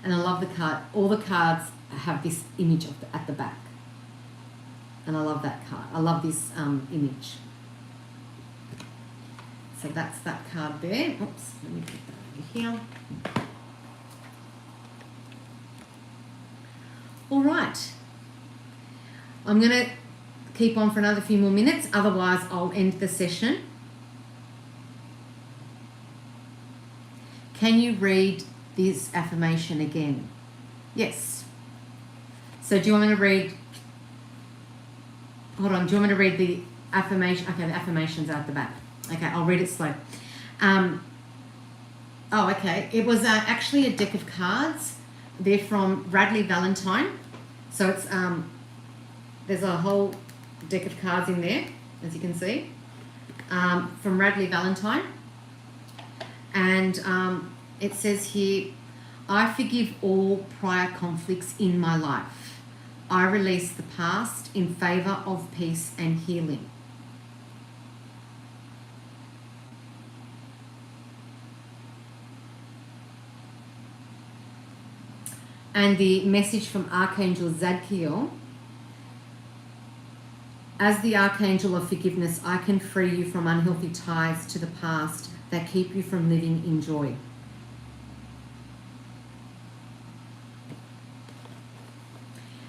And I love the card. All the cards have this image at the back. And I love that card. I love this image. So that's that card there. Oops, let me put that over here. All right. I'm going to keep on for another few more minutes. Otherwise, I'll end the session. Can you read this affirmation again? Yes. So do you want me to read... Hold on. Do you want me to read the affirmation? Okay, the affirmations are at the back. Okay, I'll read it slow. Okay. It was actually a deck of cards. They're from Bradley Valentine. So it's there's a whole deck of cards in there, as you can see, from Bradley Valentine. And it says here, I forgive all prior conflicts in my life. I release the past in favour of peace and healing. And the message from Archangel Zadkiel, as the Archangel of Forgiveness, I can free you from unhealthy ties to the past that keep you from living in joy.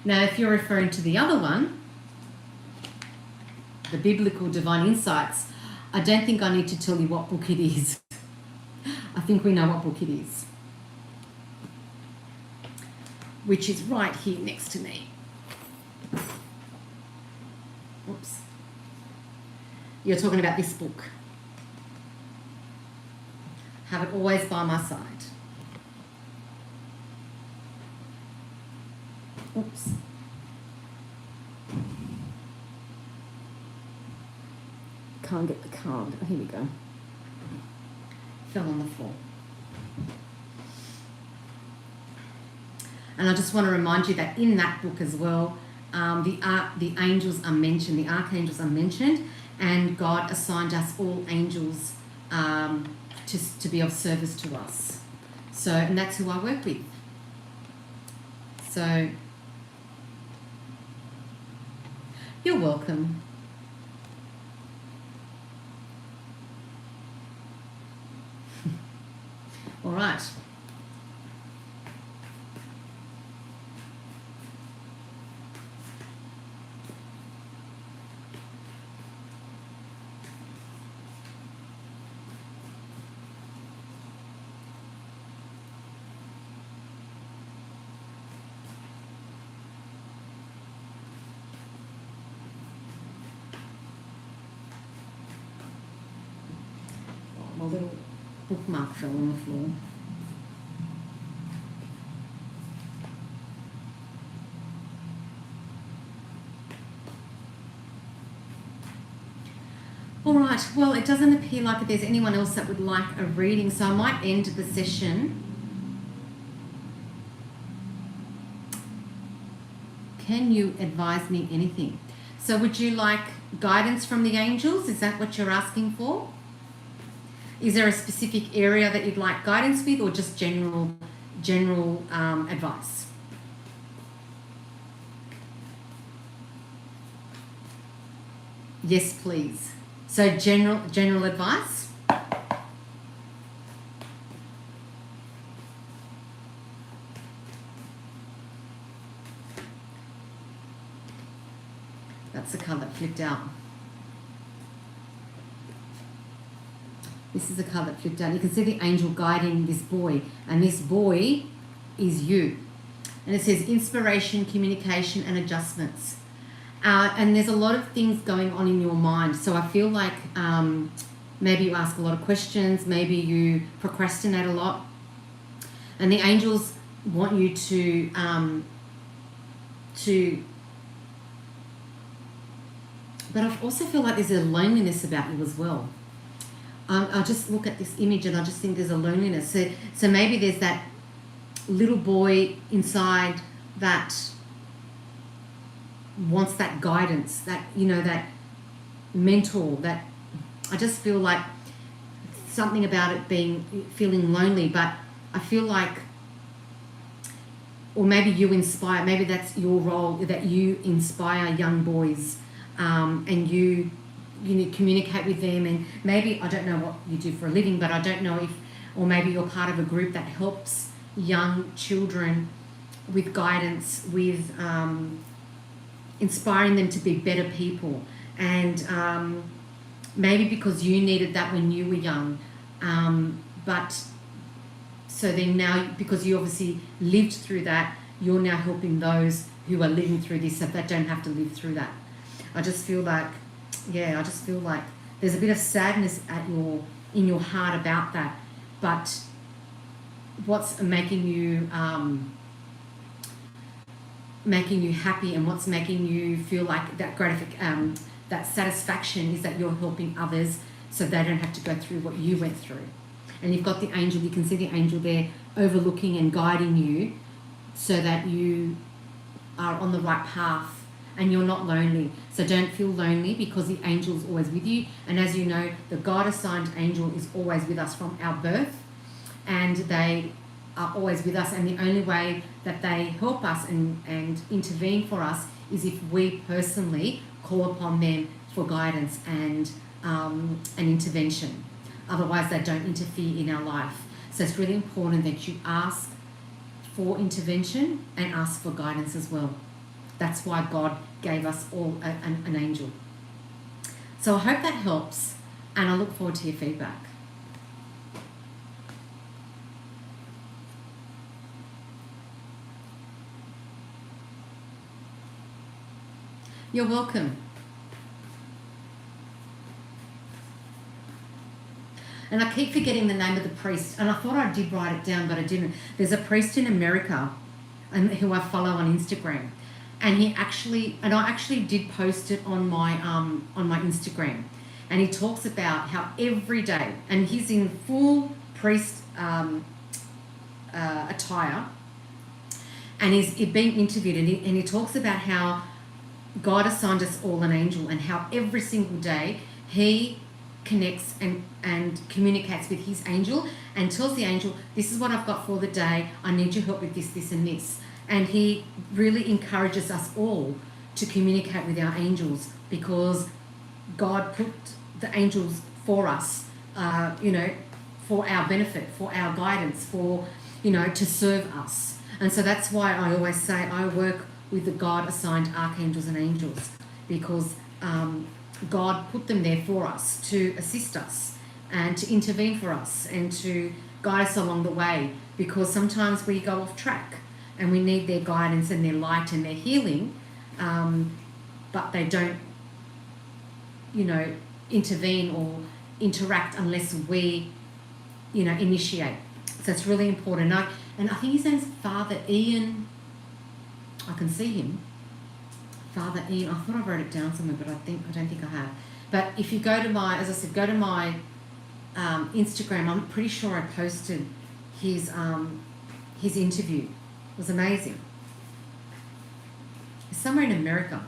Now, if you're referring to the other one, the biblical divine insights, I don't think I need to tell you what book it is. I think we know what book it is, which is right here next to me. Oops. You're talking about this book. Have it always by my side. Oops. Can't get the card. Oh, here we go. Fell on the floor. And I just want to remind you that in that book as well, the angels are mentioned, the archangels are mentioned, and God assigned us all angels to be of service to us. So, and that's who I work with. So, you're welcome. All right. My little bookmark fell on the floor. All right, well, it doesn't appear like there's anyone else that would like a reading, so I might end the session. Can you advise me anything? So would you like guidance from the angels? Is that what you're asking for? Is there a specific area that you'd like guidance with, or just general advice? Yes, please. So general advice. That's the card that flipped out. This is the card that flipped out. You can see the angel guiding this boy, and this boy is you. And it says inspiration, communication, and adjustments. And there's a lot of things going on in your mind. So I feel like maybe you ask a lot of questions, maybe you procrastinate a lot. And the angels want you to but I also feel like there's a loneliness about you as well. I just look at this image and I just think there's a loneliness. So maybe there's that little boy inside that wants that guidance, that, you know, that mentor, that I just feel like something about it feeling lonely, but I feel like, or maybe you inspire, maybe that's your role, that you inspire young boys, and you communicate with them, and maybe, I don't know what you do for a living, but I don't know if, or maybe you're part of a group that helps young children with guidance, with inspiring them to be better people, and maybe because you needed that when you were young, but so then now, because you obviously lived through that, you're now helping those who are living through this so that don't have to live through that. I just feel like, there's a bit of sadness in your heart about that, but what's making you happy, and what's making you feel like that that satisfaction is that you're helping others so they don't have to go through what you went through. And you've got the angel, you can see the angel there overlooking and guiding you so that you are on the right path and you're not lonely. So don't feel lonely, because the angel is always with you. And as you know, the God-assigned angel is always with us from our birth, and they are always with us, and the only way that they help us and intervene for us is if we personally call upon them for guidance and an intervention. Otherwise, they don't interfere in our life. So it's really important that you ask for intervention and ask for guidance as well. That's why God gave us all an angel. So I hope that helps, and I look forward to your feedback. You're welcome. And I keep forgetting the name of the priest, and I thought I did write it down, but I didn't. There's a priest in America who I follow on Instagram, and I actually did post it on my Instagram, and he talks about how every day, and he's in full priest attire, and he's being interviewed, and he talks about how God assigned us all an angel, and how every single day he connects and communicates with his angel and tells the angel, this is what I've got for the day, I need your help with this, this and this. And he really encourages us all to communicate with our angels, because God put the angels for us, for our benefit, for our guidance, for, to serve us. And so that's why I always say I work with the God-assigned archangels and angels, because God put them there for us to assist us and to intervene for us and to guide us along the way, because sometimes we go off track and we need their guidance and their light and their healing, but they don't, intervene or interact unless we, initiate. So it's really important. And I think his name's Father Ian. I can see him. Father Ian. I thought I wrote it down somewhere, but I don't think I have. But if you go to my, as I said, go to my Instagram. I'm pretty sure I posted his interview. It was amazing. It's somewhere in America.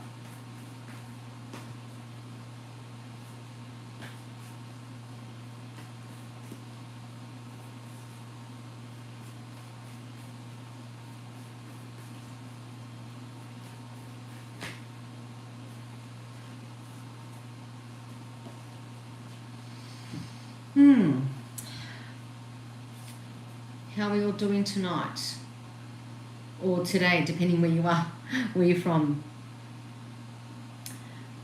How are we all doing tonight? Or today, depending where you are, where you're from.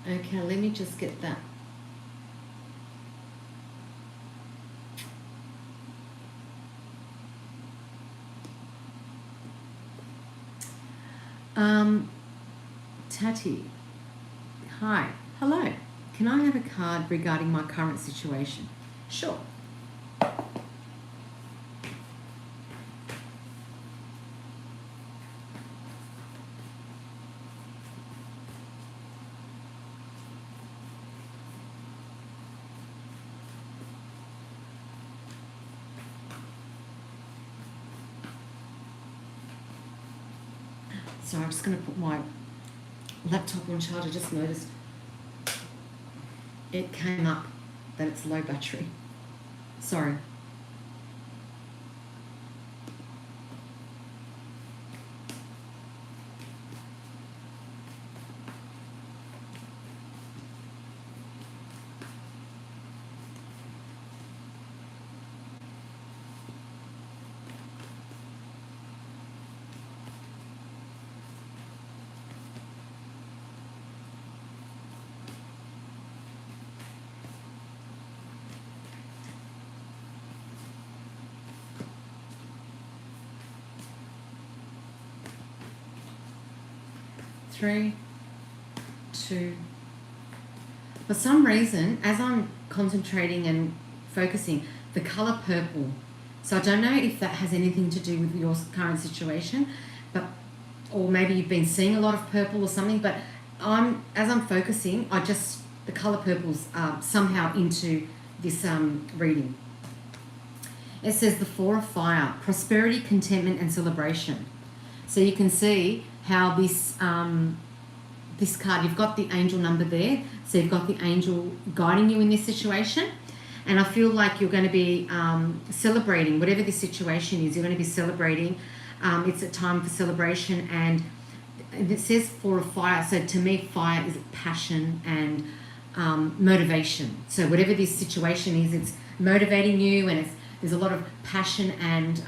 Okay, let me just get that. Tati. Hi. Hello. Can I have a card regarding my current situation? Sure. So I'm just going to put my laptop on charge. I just noticed it came up that it's low battery. Sorry. Three, two. For some reason, as I'm concentrating and focusing, the color purple. So I don't know if that has anything to do with your current situation, or maybe you've been seeing a lot of purple or something. But as I'm focusing, the color purple's somehow into this reading. It says the Four of Fire: prosperity, contentment, and celebration. So you can see how this card, you've got the angel number there, so you've got the angel guiding you in this situation, and I feel like you're going to be celebrating whatever this situation is. You're going to be celebrating. It's a time for celebration, and it says Four of Fire. So to me, fire is passion and motivation. So whatever this situation is, it's motivating you, and there's a lot of passion and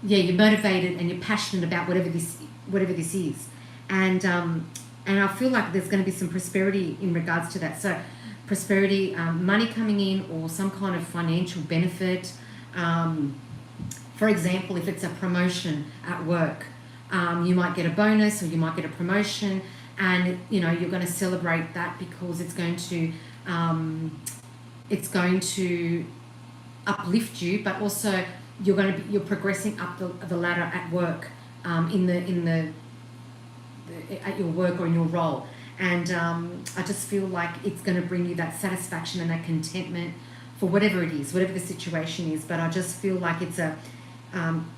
you're motivated and you're passionate about whatever this is. And And I feel like there's going to be some prosperity in regards to that. So prosperity, money coming in, or some kind of financial benefit. For example, if it's a promotion at work, you might get a bonus or you might get a promotion, and you're going to celebrate that because it's going to uplift you, but also you're progressing up the ladder at work, at your work or in your role. And I just feel like it's going to bring you that satisfaction and that contentment for whatever it is, whatever the situation is. But I just feel like it's a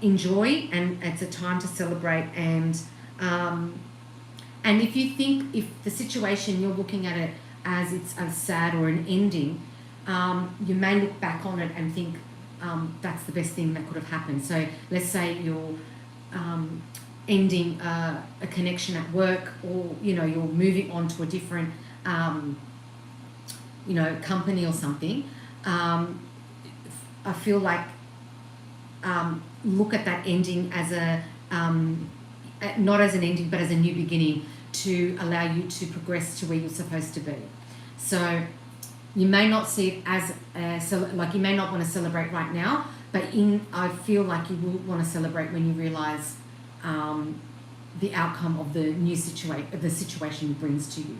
enjoy, and it's a time to celebrate. And if you think, if the situation, you're looking at it as it's a sad or an ending, you may look back on it and think that's the best thing that could have happened. So let's say you're ending a connection at work, or you're moving on to a different company or something. I feel like look at that ending as not as an ending, but as a new beginning, to allow you to progress to where you're supposed to be. So you may not see it as you may not want to celebrate right now, but I feel like you will want to celebrate when you realise the outcome of the situation brings to you.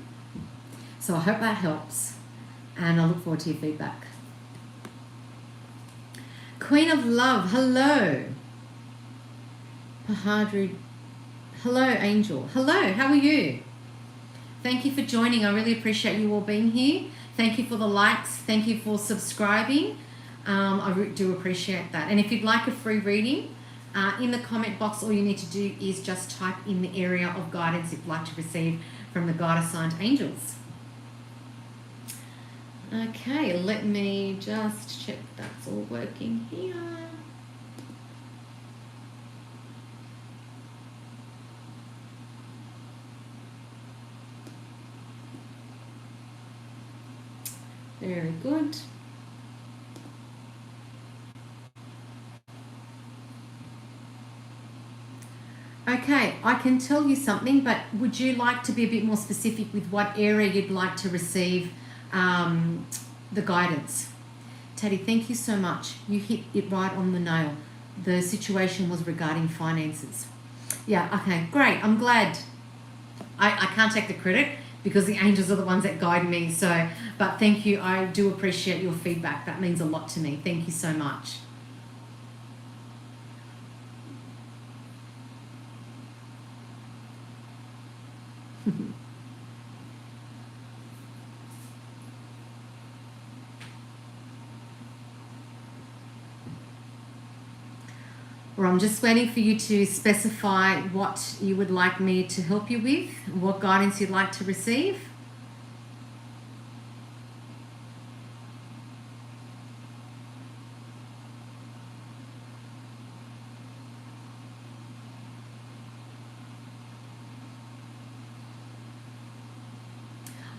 So I hope that helps, and I look forward to your feedback. Queen of Love, hello. Pahadri, hello. Angel, hello, how are you? Thank you for joining. I really appreciate you all being here. Thank you for the likes. Thank you for subscribing. I do appreciate that. And if you'd like a free reading, in the comment box, all you need to do is just type in the area of guidance you'd like to receive from the God-assigned angels. Okay, let me just check that's all working here. Very good. Okay, I can tell you something, but would you like to be a bit more specific with what area you'd like to receive the guidance? Teddy, thank you so much. You hit it right on the nail. The situation was regarding finances. Yeah, okay, great. I'm glad. I can't take the credit because the angels are the ones that guide me. So, but thank you. I do appreciate your feedback. That means a lot to me. Thank you so much. Or I'm just waiting for you to specify what you would like me to help you with, what guidance you'd like to receive.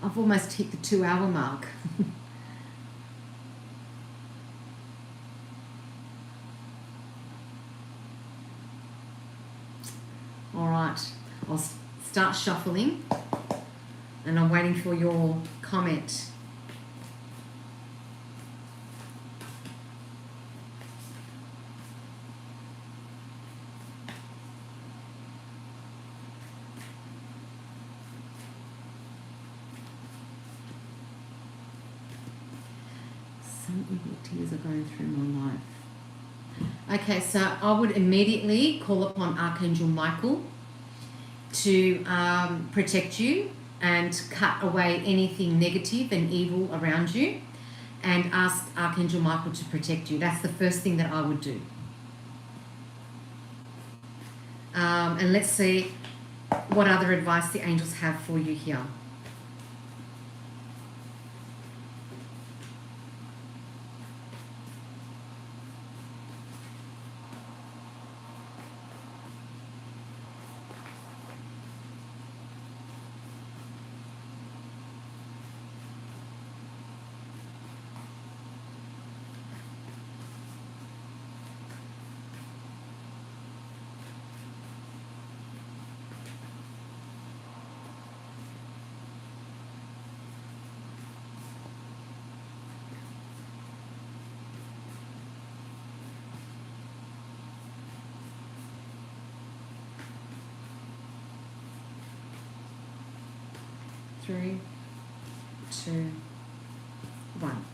I've almost hit the 2-hour mark. All right, I'll start shuffling, and I'm waiting for your comment. Some evil tears are going through my life. Okay, so I would immediately call upon Archangel Michael to protect you and cut away anything negative and evil around you, and ask Archangel Michael to protect you. That's the first thing that I would do. And let's see what other advice the angels have for you here. 3, 2, 1.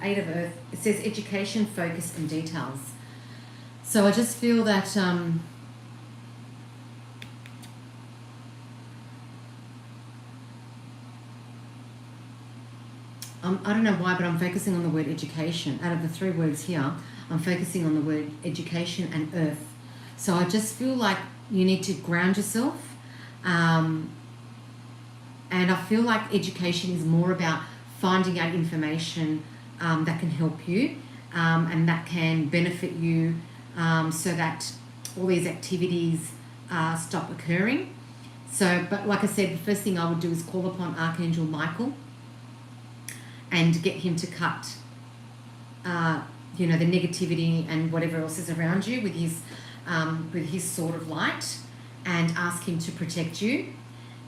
8 of Earth. It says education, focus, and details. So I just feel that I don't know why, but I'm focusing on the word education. Out of the 3 words here, I'm focusing on the word education and earth. So I just feel like you need to ground yourself. And I feel like education is more about finding out information that can help you and that can benefit you so that all these activities stop occurring. So, but like I said, the first thing I would do is call upon Archangel Michael and get him to cut, the negativity and whatever else is around you with his sword of light, and ask him to protect you.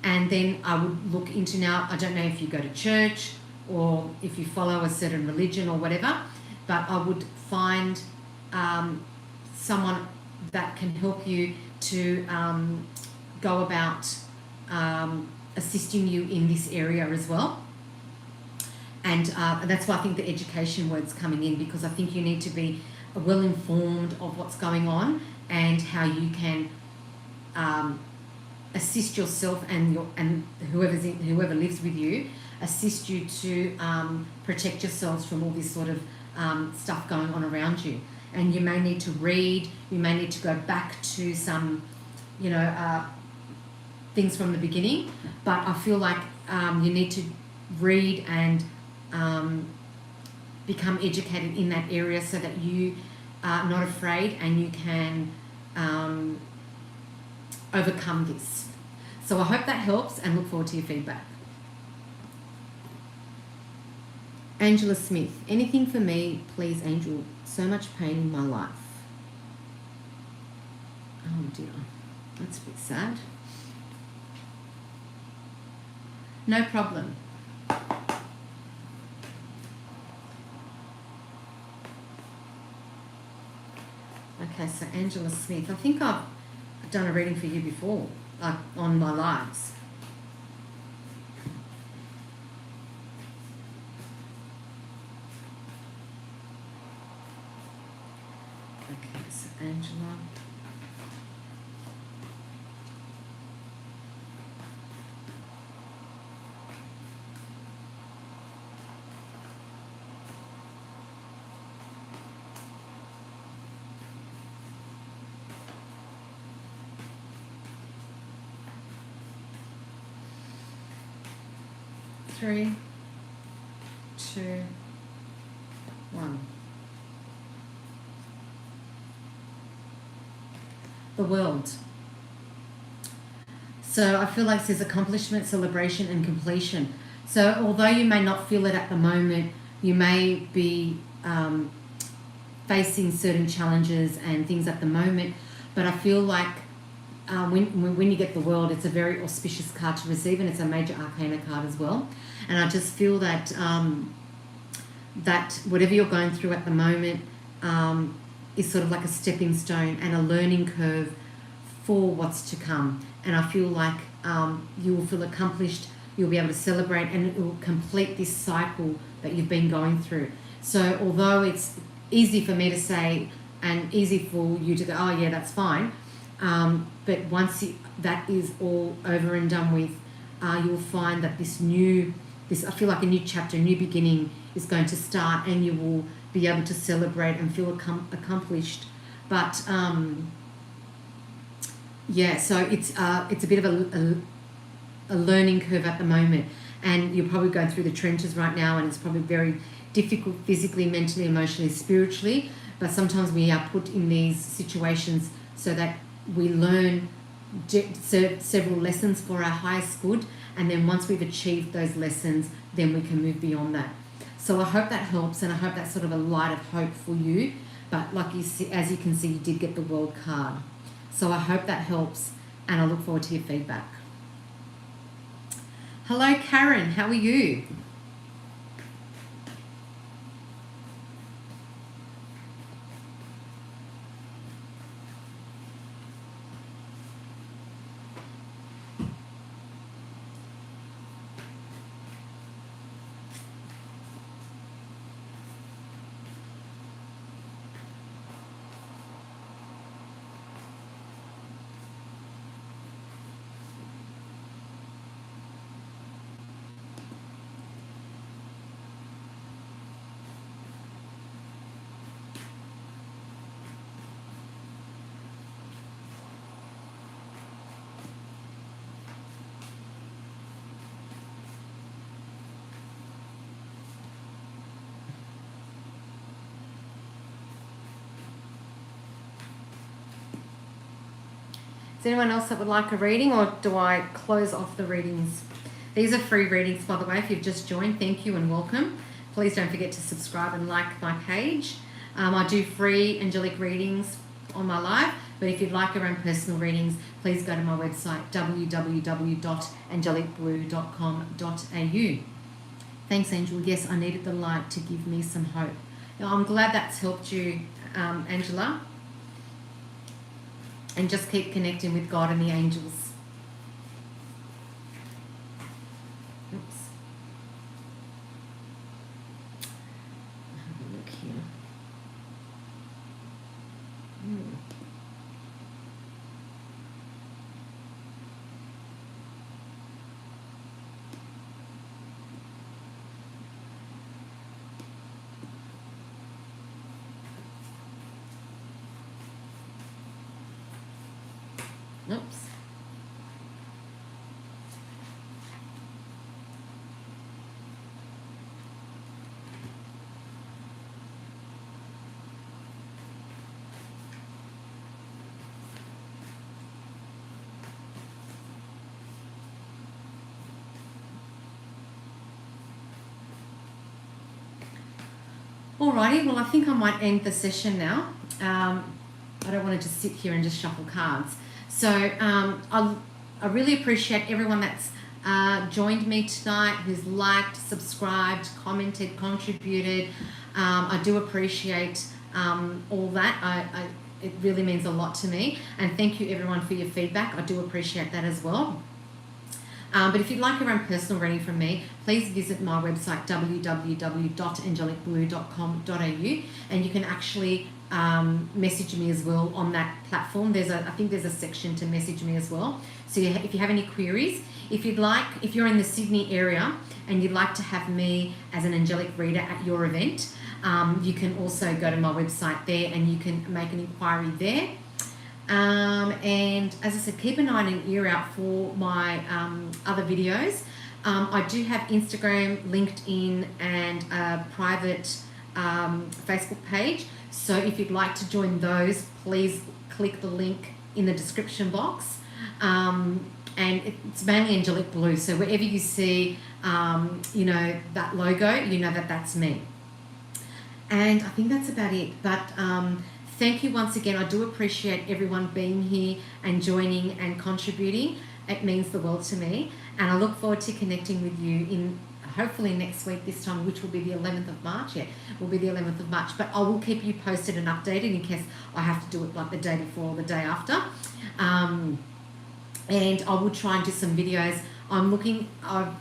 And then I would look into, now, I don't know if you go to church or if you follow a certain religion or whatever, but I would find someone that can help you to go about assisting you in this area as well. And that's why I think the education word's coming in, because I think you need to be well informed of what's going on and how you can assist yourself and whoever lives with you, assist you to protect yourselves from all this sort of stuff going on around you. And you may need to read, you may need to go back to some, things from the beginning, but I feel like you need to read and become educated in that area so that you are not afraid and you can overcome this. So I hope that helps and look forward to your feedback. Angela Smith, anything for me, please, Angel. So much pain in my life. Oh dear, that's a bit sad. No problem. Okay, so Angela Smith, I think I've done a reading for you before, like on my lives. Okay, so Angela. Three, 2, 1. The world. So I feel like it says accomplishment, celebration, and completion. So although you may not feel it at the moment, you may be facing certain challenges and things at the moment, but I feel like when you get the world, it's a very auspicious card to receive, and it's a major arcana card as well. And I just feel that that whatever you're going through at the moment is sort of like a stepping stone and a learning curve for what's to come. And I feel like you will feel accomplished, you'll be able to celebrate, and it will complete this cycle that you've been going through. So although it's easy for me to say and easy for you to go, oh yeah, that's fine, but once that is all over and done with, you will find that I feel like a new chapter, a new beginning is going to start, and you will be able to celebrate and feel accomplished. But yeah, so it's a bit of a learning curve at the moment, and you're probably going through the trenches right now, and it's probably very difficult physically, mentally, emotionally, spiritually. But sometimes we are put in these situations so that we learn several lessons for our highest good, and then once we've achieved those lessons, then we can move beyond that. So I hope that helps, and I hope that's sort of a light of hope for you. But like you see, as you can see, you did get the world card. So I hope that helps, and I look forward to your feedback. Hello, Karen. How are you? there anyone else that would like a reading, or do I close off the readings? These are free readings, by the way. If you've just joined, thank you and welcome. Please don't forget to subscribe and like my page. I do free angelic readings on my live, but if you'd like your own personal readings, please go to my website, www.angelicblue.com.au. Thanks, Angel. Yes, I needed the light to give me some hope. Now, I'm glad that's helped you, Angela. And just keep connecting with God and the angels. Oops. Have a look here. Oops. Alrighty, well, I think I might end the session now. I don't want to just sit here and just shuffle cards. So I really appreciate everyone that's joined me tonight, who's liked, subscribed, commented, contributed. I do appreciate all that. It really means a lot to me. And thank you, everyone, for your feedback. I do appreciate that as well. But if you'd like your own personal reading from me, please visit my website, www.angelicblue.com.au, and you can actually message me as well on that platform. I think there's a section to message me as well. So if you have any queries, if you're in the Sydney area and you'd like to have me as an angelic reader at your event, you can also go to my website there and you can make an inquiry there. And as I said, keep an eye and an ear out for my other videos. I do have Instagram, LinkedIn, and a private Facebook page. So if you'd like to join those, please click the link in the description box. And it's mainly Angelic Blue. So wherever you see, that logo, you know that that's me. And I think that's about it. But thank you once again. I do appreciate everyone being here and joining and contributing. It means the world to me. And I look forward to connecting with you in hopefully next week this time, which will be the 11th of March. Yeah, will be the 11th of March. But I will keep you posted and updated in case I have to do it like the day before or the day after. And I will try and do some videos. I'm looking at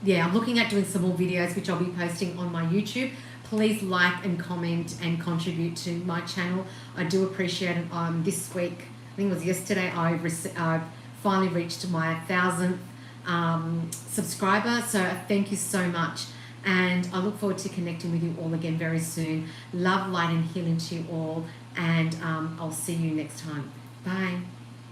doing some more videos, which I'll be posting on my YouTube. Please like and comment and contribute to my channel. I do appreciate it. This week, I think it was yesterday, I've finally reached my 1,000th subscriber. So thank you so much. And I look forward to connecting with you all again very soon. Love, light and healing to you all. And I'll see you next time. Bye.